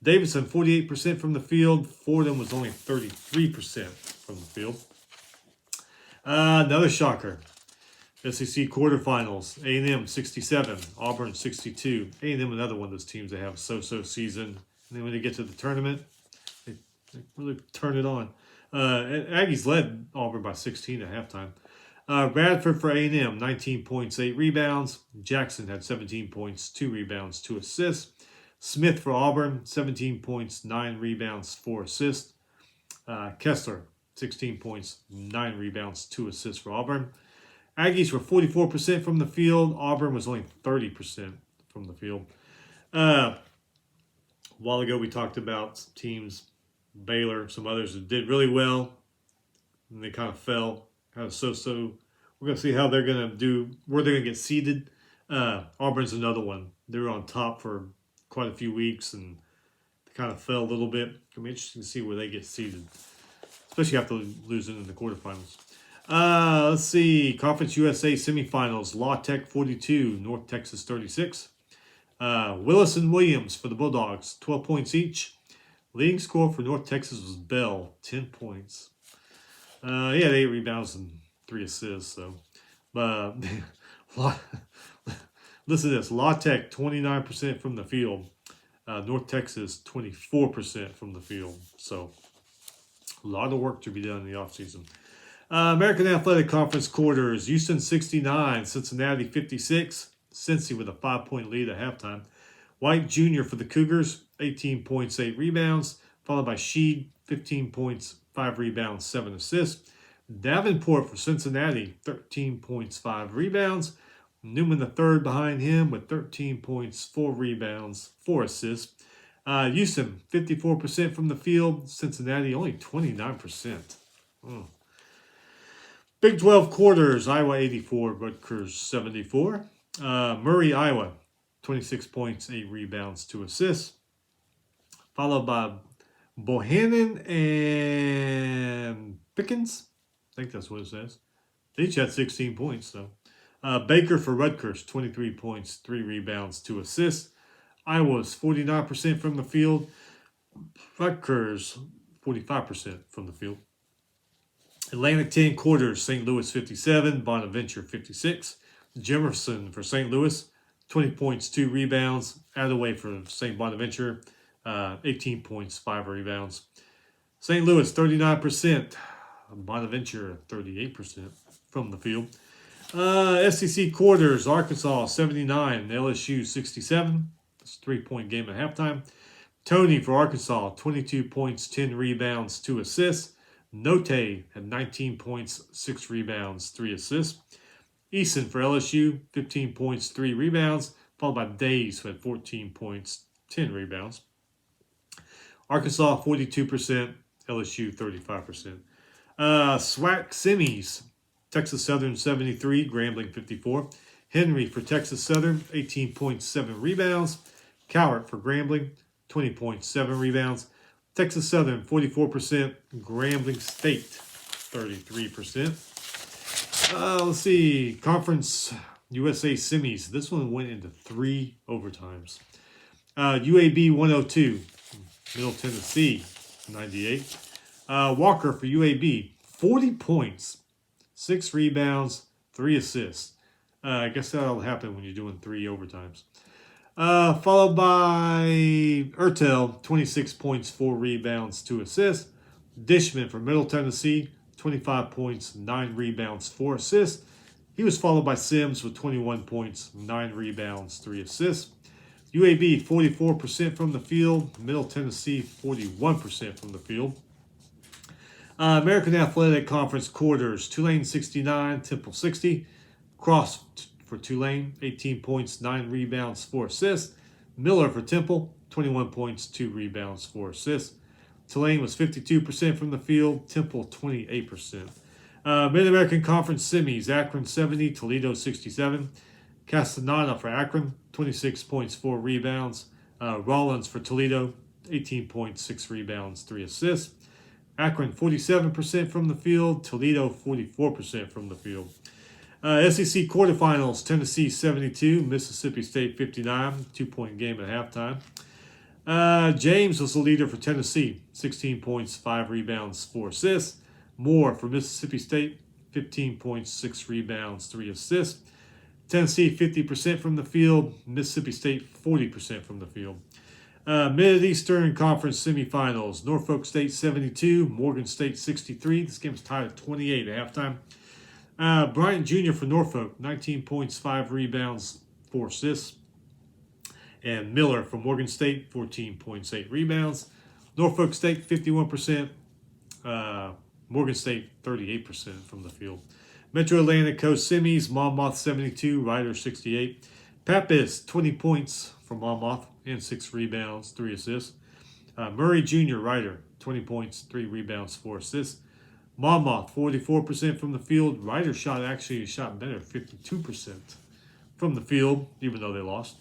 Davidson, 48% from the field. Fordham was only 33% from the field. Another shocker. SEC quarterfinals. A&M 67, Auburn 62. A&M another one of those teams that have a so-so season. And then when they get to the tournament, they really turn it on. Aggies led Auburn by 16 at halftime. Radford for A&M, 19 points, 8 rebounds. Jackson had 17 points, 2 rebounds, 2 assists. Smith for Auburn, 17 points, 9 rebounds, 4 assists. Kessler, 16 points, 9 rebounds, 2 assists for Auburn. Aggies were 44% from the field. Auburn was only 30% from the field. A while ago, we talked about teams, Baylor, some others that did really well, and they kind of fell, kind of so-so. We're going to see how they're going to do, where they're going to get seeded. Auburn's another one. They were on top for quite a few weeks, and they kind of fell a little bit. It'll be interesting to see where they get seeded, especially after losing in the quarterfinals. Let's see. Conference USA semifinals. La Tech 42, North Texas 36. Willis and Williams for the Bulldogs, 12 points each. Leading score for North Texas was Bell, 10 points. He had 8 rebounds and 3 assists. So, listen to this. La Tech, 29% from the field. North Texas, 24% from the field. So, a lot of work to be done in the offseason. American Athletic Conference quarters. Houston 69, Cincinnati 56. Cincy with a 5-point lead at halftime. White Jr. for the Cougars, 18 points, 8 rebounds. Followed by Sheed, 15 points, 5 rebounds, 7 assists. Davenport for Cincinnati, 13 points, 5 rebounds. Newman the third behind him with 13 points, 4 rebounds, 4 assists. Houston, 54% from the field. Cincinnati, only 29%. Big 12 quarters, Iowa 84, Rutgers 74. Murray, Iowa, 26 points, 8 rebounds, 2 assists. Followed by Bohannon and Pickens. I think that's what it says. They each had 16 points, though. Baker for Rutgers, 23 points, 3 rebounds, 2 assists. Iowa's 49% from the field. Rutgers, 45% from the field. Atlantic 10 quarters, St. Louis 57, Bonaventure 56. Jefferson for St. Louis, 20 points, 2 rebounds. Attaway for St. Bonaventure, 18 points, 5 rebounds. St. Louis 39%, Bonaventure 38% from the field. SEC quarters, Arkansas 79, LSU 67. It's a 3-point game at halftime. Tony for Arkansas, 22 points, 10 rebounds, 2 assists. Note had 19 points, 6 rebounds, 3 assists. Eason for LSU, 15 points, 3 rebounds, followed by Days, who had 14 points, 10 rebounds. Arkansas, 42%, LSU, 35%. SWAC semis, Texas Southern, 73, Grambling, 54. Henry for Texas Southern, 18 points, 7 rebounds. Cowart for Grambling, 20 points, 7 rebounds. Texas Southern, 44%. Grambling State, 33%. Let's see. Conference USA semis. This one went into 3 overtimes. UAB 102. Middle Tennessee 98. Walker for UAB, 40 points, 6 rebounds, 3 assists. I guess that'll happen when you're doing 3 overtimes. Followed by Ertel, 26 points, 4 rebounds, 2 assists. Dishman for Middle Tennessee, 25 points, 9 rebounds, 4 assists. He was followed by Sims with 21 points, 9 rebounds, 3 assists. UAB, 44% from the field. Middle Tennessee, 41% from the field. American Athletic Conference quarters, Tulane 69, Temple 60. Cross for Tulane, 18 points, 9 rebounds, 4 assists. Miller for Temple, 21 points, 2 rebounds, 4 assists. Tulane was 52% from the field, Temple 28%. Mid-American Conference semis, Akron 70, Toledo 67. Castaneda for Akron, 26 points, 4 rebounds. Rollins for Toledo, 18 points, 6 rebounds, 3 assists. Akron 47% from the field, Toledo 44% from the field. SEC quarterfinals, Tennessee 72, Mississippi State 59, 2-point game at halftime. James was the leader for Tennessee, 16 points, 5 rebounds, 4 assists. Moore for Mississippi State, 15 points, 6 rebounds, 3 assists. Tennessee, 50% from the field. Mississippi State, 40% from the field. Mid-Eastern Conference semifinals. Norfolk State, 72. Morgan State, 63. This game was tied at 28 at halftime. Bryant Jr. for Norfolk, 19 points, 5 rebounds, 4 assists. And Miller for Morgan State, 14 points, 8 rebounds. Norfolk State, 51%. Morgan State, 38% from the field. Metro Atlantic Coast semis, Monmouth 72, Ryder 68. Pappas, 20 points for Monmouth and 6 rebounds, 3 assists. Murray Jr., Ryder, 20 points, 3 rebounds, 4 assists. Monmouth, 44% from the field. Ryder shot better, 52% from the field, even though they lost.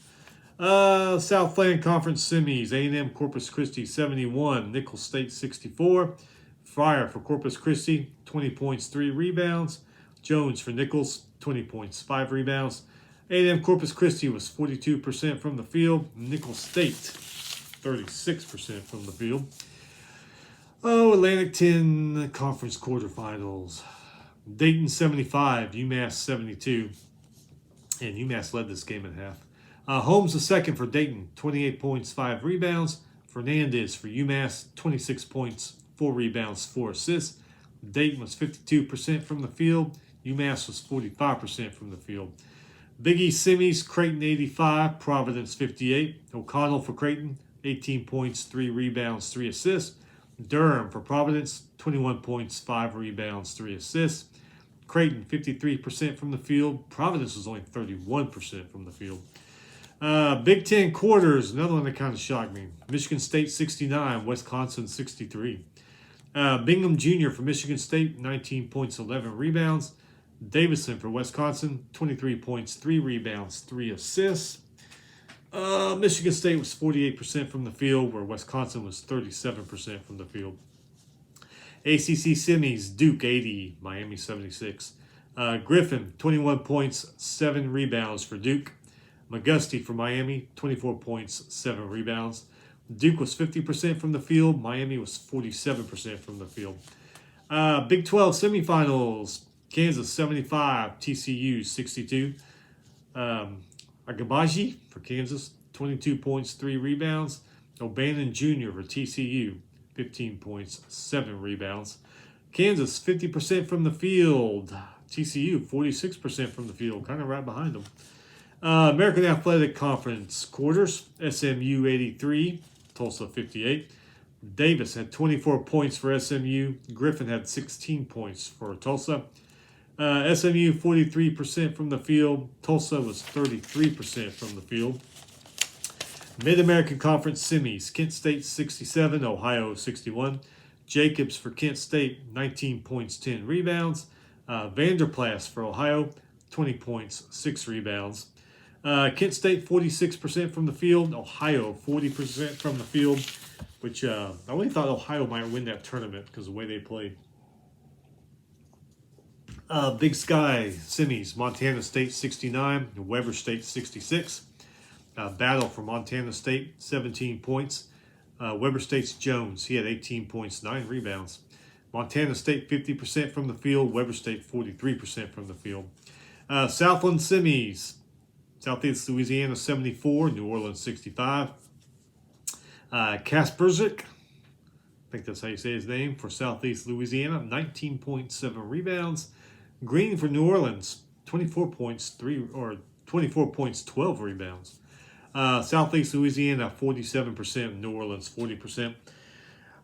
Southland Conference semis, A&M Corpus Christi 71, Nicholls State 64. Fryer for Corpus Christi, 20 points, 3 rebounds. Jones for Nicholls, 20 points, 5 rebounds. A&M Corpus Christi was 42% from the field. Nicholls State, 36% from the field. Atlantic 10 Conference quarterfinals. Dayton 75, UMass 72. And UMass led this game at half. Holmes the second for Dayton, 28 points, 5 rebounds. Fernandez for UMass, 26 points, 4 rebounds, 4 assists. Dayton was 52% from the field. UMass was 45% from the field. Big East semis, Creighton 85, Providence 58. O'Connell for Creighton, 18 points, 3 rebounds, 3 assists. Durham for Providence, 21 points, 5 rebounds, 3 assists. Creighton 53% from the field. Providence was only 31% from the field. Big Ten quarters, another one that kind of shocked me. Michigan State 69, Wisconsin 63. Bingham Jr. for Michigan State, 19 points, 11 rebounds. Davison for Wisconsin, 23 points, 3 rebounds, 3 assists. Michigan State was 48% from the field, where Wisconsin was 37% from the field. ACC semis, Duke 80, Miami 76. Griffin, 21 points, 7 rebounds for Duke. McGusty for Miami, 24 points, 7 rebounds. Duke was 50% from the field. Miami was 47% from the field. Big 12 semifinals. Kansas 75, TCU 62. Agabaji for Kansas, 22 points, 3 rebounds. O'Bannon Jr. for TCU, 15 points, 7 rebounds. Kansas 50% from the field. TCU 46% from the field, kind of right behind them. American Athletic Conference quarters, SMU 83, Tulsa 58. Davis had 24 points for SMU. Griffin had 16 points for Tulsa. SMU 43% from the field. Tulsa was 33% from the field. Mid-American Conference semis, Kent State 67, Ohio 61. Jacobs for Kent State, 19 points, 10 rebounds. Vanderplas for Ohio, 20 points, 6 rebounds. Kent State 46% from the field. Ohio 40% from the field, which I really thought Ohio might win that tournament because of the way they played. Big Sky semis, Montana State 69, Weber State 66. Battle for Montana State, 17 points. Weber State's Jones, he had 18 points, 9 rebounds. Montana State 50% from the field. Weber State 43% from the field. Southland semis, Southeast Louisiana 74, New Orleans 65. Kasperzik, I think that's how you say his name, for Southeast Louisiana, 19.7 rebounds. Green for New Orleans, 24 points, 12 rebounds. Southeast Louisiana, 47%. New Orleans, 40%.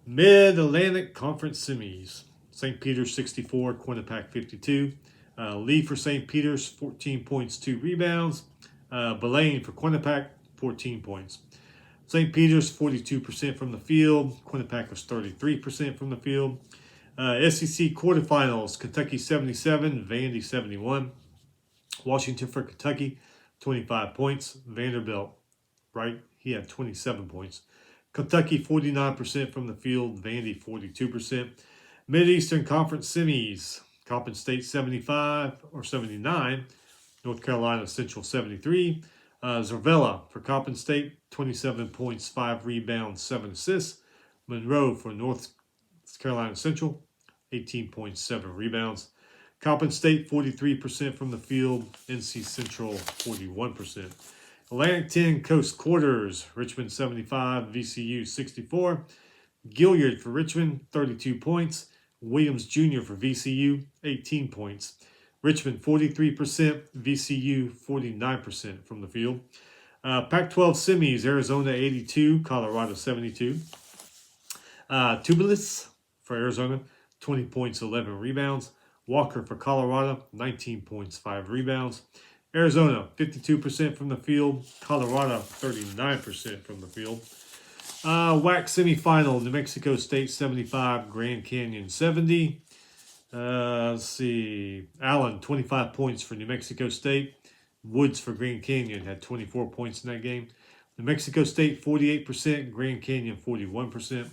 Mid-Atlantic Conference semis. St. Peter's, 64. Quinnipiac, 52. Lee for St. Peter's, 14 points, 2 rebounds. Belaine for Quinnipiac, 14 points. St. Peter's, 42% from the field. Quinnipiac was 33% from the field. SEC quarterfinals, Kentucky 77, Vandy 71. Washington for Kentucky, 25 points. Vanderbilt, right? He had 27 points. Kentucky 49% from the field. Vandy 42%. Mid-Eastern Conference semis. Coppin State 75 or 79. North Carolina Central 73. Zervella for Coppin State, 27 points, 5 rebounds, 7 assists. Monroe for North Carolina Central, 18 points, 7 rebounds. Coppin State, 43% from the field. NC Central, 41%. Atlantic 10 Coast Quarters, Richmond 75, VCU 64. Gilliard for Richmond, 32 points. Williams Jr. for VCU, 18 points. Richmond 43%, VCU 49% from the field. Pac-12 semis, Arizona 82, Colorado 72. Tubelis for Arizona, 20 points, 11 rebounds. Walker for Colorado, 19 points, 5 rebounds. Arizona, 52% from the field. Colorado, 39% from the field. WAC semifinal, New Mexico State 75, Grand Canyon 70. Let's see. Allen, 25 points for New Mexico State. Woods for Grand Canyon had 24 points in that game. New Mexico State, 48%. Grand Canyon, 41%.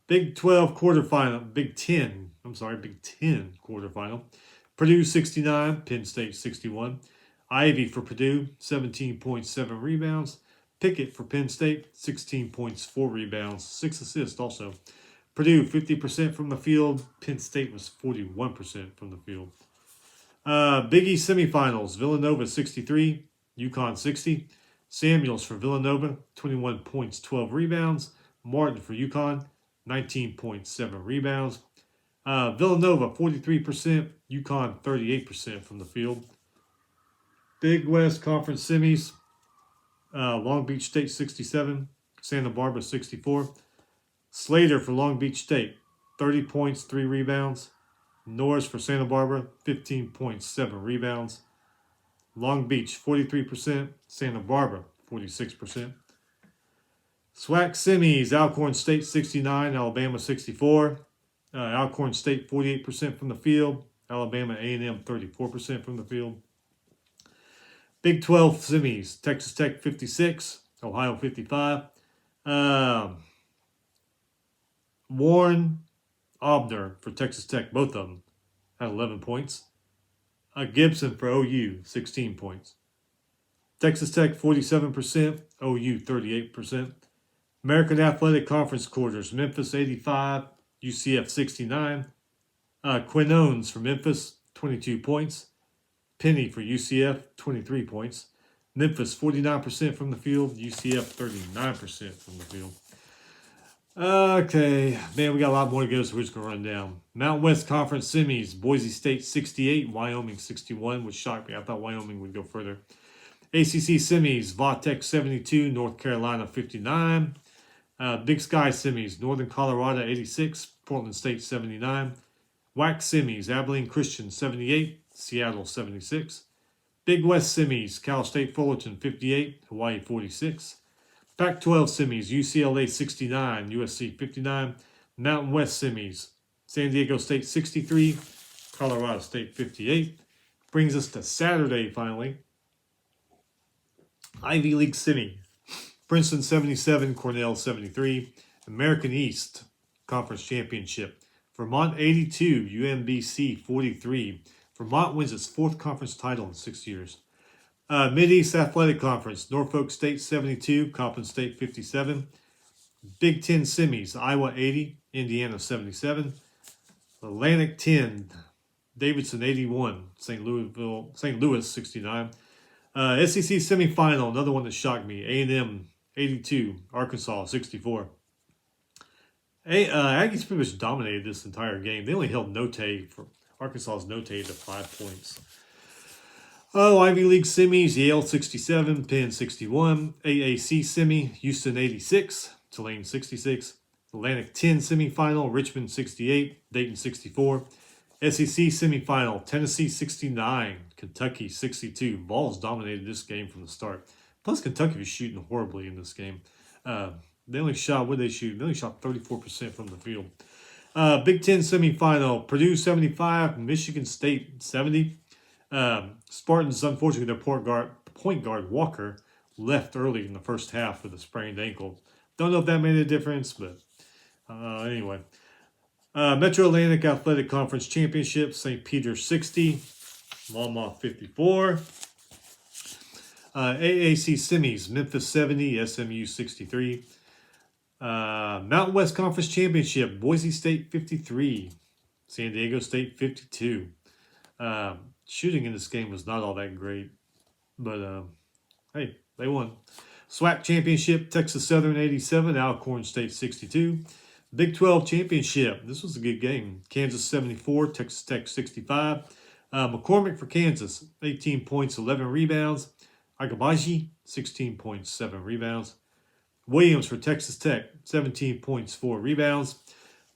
Big 12 quarterfinal. Big 10 quarterfinal. Purdue, 69. Penn State, 61. Ivy for Purdue, 17.7 rebounds. Pickett for Penn State, 16 points, 4 rebounds, 6 assists also. Purdue, 50% from the field. Penn State was 41% from the field. Big East semifinals. Villanova, 63. UConn, 60. Samuels for Villanova, 21 points, 12 rebounds. Martin for UConn, 19.7 rebounds. Villanova, 43%. UConn, 38% from the field. Big West Conference semis. Long Beach State, 67. Santa Barbara, 64. Slater for Long Beach State, 30 points, 3 rebounds. Norris for Santa Barbara, 15 points, 7 rebounds. Long Beach, 43%. Santa Barbara, 46%. SWAC semis, Alcorn State, 69. Alabama, 64. Alcorn State, 48% from the field. Alabama A&M, 34% from the field. Big 12 semis, Texas Tech, 56. Ohio, 55. Warren, Obner for Texas Tech, both of them had 11 points. Gibson for OU, 16 points. Texas Tech, 47%. OU, 38%. American Athletic Conference quarters, Memphis, 85. UCF, 69. Quinones for Memphis, 22 points. Penny for UCF, 23 points. Memphis, 49% from the field. UCF, 39% from the field. Okay, man, we got a lot more to go, so we're just going to run down. Mountain West Conference semis, Boise State 68, Wyoming 61, which shocked me. I thought Wyoming would go further. ACC semis, Vautech 72, North Carolina 59. Big Sky semis, Northern Colorado 86, Portland State 79. WAC semis, Abilene Christian 78, Seattle 76. Big West semis, Cal State Fullerton 58, Hawaii 46. Pac-12 semis, UCLA 69, USC 59. Mountain West semis, San Diego State 63, Colorado State 58. Brings us to Saturday finally. Ivy League semi, Princeton 77, Cornell 73. American East Conference Championship, Vermont 82, UMBC 43. Vermont wins its 4th conference title in 6 years. Mid-East Athletic Conference, Norfolk State 72, Coppin State 57. Big 10 semis, Iowa 80, Indiana 77. Atlantic 10, Davidson 81, St. Louis 69. SEC semifinal, another one that shocked me, A&M 82, Arkansas 64. Aggies pretty much dominated this entire game. They only held Arkansas's note to 5 points. Ivy League semis, Yale 67, Penn 61. AAC semi, Houston 86, Tulane 66. Atlantic 10 semifinal, Richmond 68, Dayton 64. SEC semifinal, Tennessee 69, Kentucky 62. Vols dominated this game from the start. Plus, Kentucky was shooting horribly in this game. They only shot 34% from the field. Big 10 semifinal, Purdue 75, Michigan State 70. Spartans, unfortunately, their point guard Walker left early in the first half with a sprained ankle. Don't know if that made a difference, but anyway. Metro Atlantic Athletic Conference Championship, St. Peter 60, Monmouth 54. AAC semis, Memphis 70, SMU 63. Mountain West Conference Championship, Boise State 53, San Diego State 52. Shooting in this game was not all that great, but hey, they won. SWAC Championship, Texas Southern 87, Alcorn State 62. Big 12 Championship, this was a good game. Kansas 74, Texas Tech 65. McCormick for Kansas, 18 points, 11 rebounds. Agabaji, 16 points, 7 rebounds. Williams for Texas Tech, 17 points, 4 rebounds.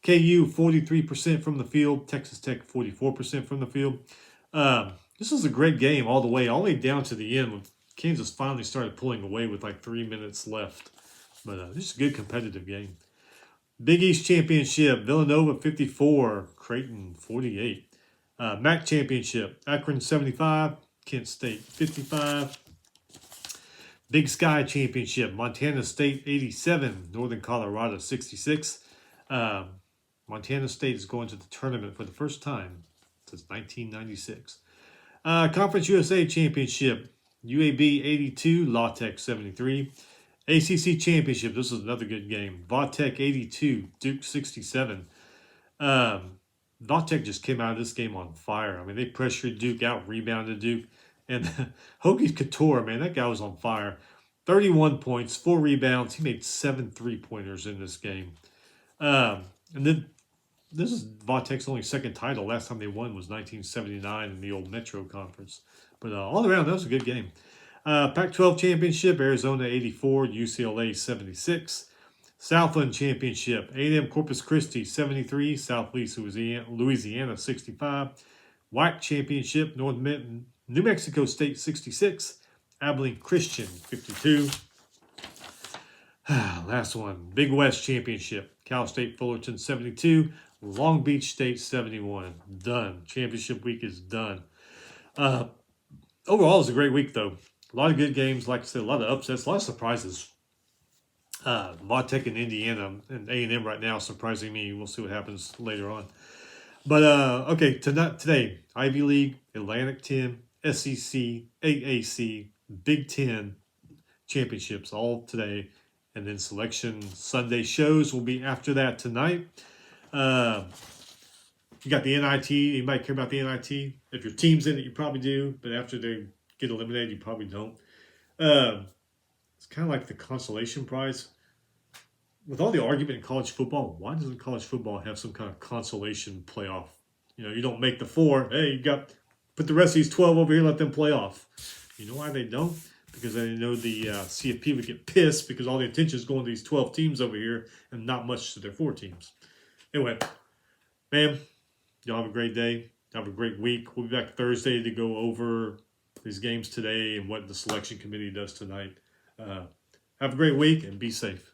KU, 43% from the field. Texas Tech, 44% from the field. This was a great game all the way down to the end when Kansas finally started pulling away with like 3 minutes left. But this is a good competitive game. Big East Championship, Villanova 54, Creighton 48. MAC Championship, Akron 75, Kent State 55. Big Sky Championship, Montana State 87, Northern Colorado 66. Montana State is going to the tournament for the first time since 1996. Conference USA Championship, UAB 82, La Tech 73. ACC Championship, this is another good game. Va Tech 82, Duke 67. Va Tech just came out of this game on fire. I mean, they pressured Duke, out-rebounded Duke. And Hokie Couture, man, that guy was on fire. 31 points, 4 rebounds. He made 7 3-pointers in this game. And then this is Va Tech's only second title. Last time they won was 1979 in the old Metro Conference. But all around, that was a good game. Pac-12 Championship, Arizona 84, UCLA 76. Southland Championship, A&M Corpus Christi 73, Southeast Louisiana 65. WAC Championship, New Mexico State 66, Abilene Christian 52. Last one, Big West Championship, Cal State Fullerton 72, Long Beach State 71. Done. Championship week is done. Overall, it was a great week, though. A lot of good games, like I said, a lot of upsets, a lot of surprises. Va Tech and Indiana and A&M right now surprising me. We'll see what happens later on. But, okay, today, Ivy League, Atlantic 10, SEC, AAC, Big Ten championships all today. And then Selection Sunday shows will be after that tonight. You got the NIT. Anybody care about the NIT? If your team's in it, you probably do. But after they get eliminated, you probably don't. It's kind of like the consolation prize. With all the argument in college football, why doesn't college football have some kind of consolation playoff? You know, you don't make the 4. Hey, put the rest of these 12 over here, let them play off. You know why they don't? Because they know the CFP would get pissed because all the attention is going to these 12 teams over here and not much to their 4 teams. Anyway, man, y'all have a great day. Have a great week. We'll be back Thursday to go over these games today and what the selection committee does tonight. Have a great week and be safe.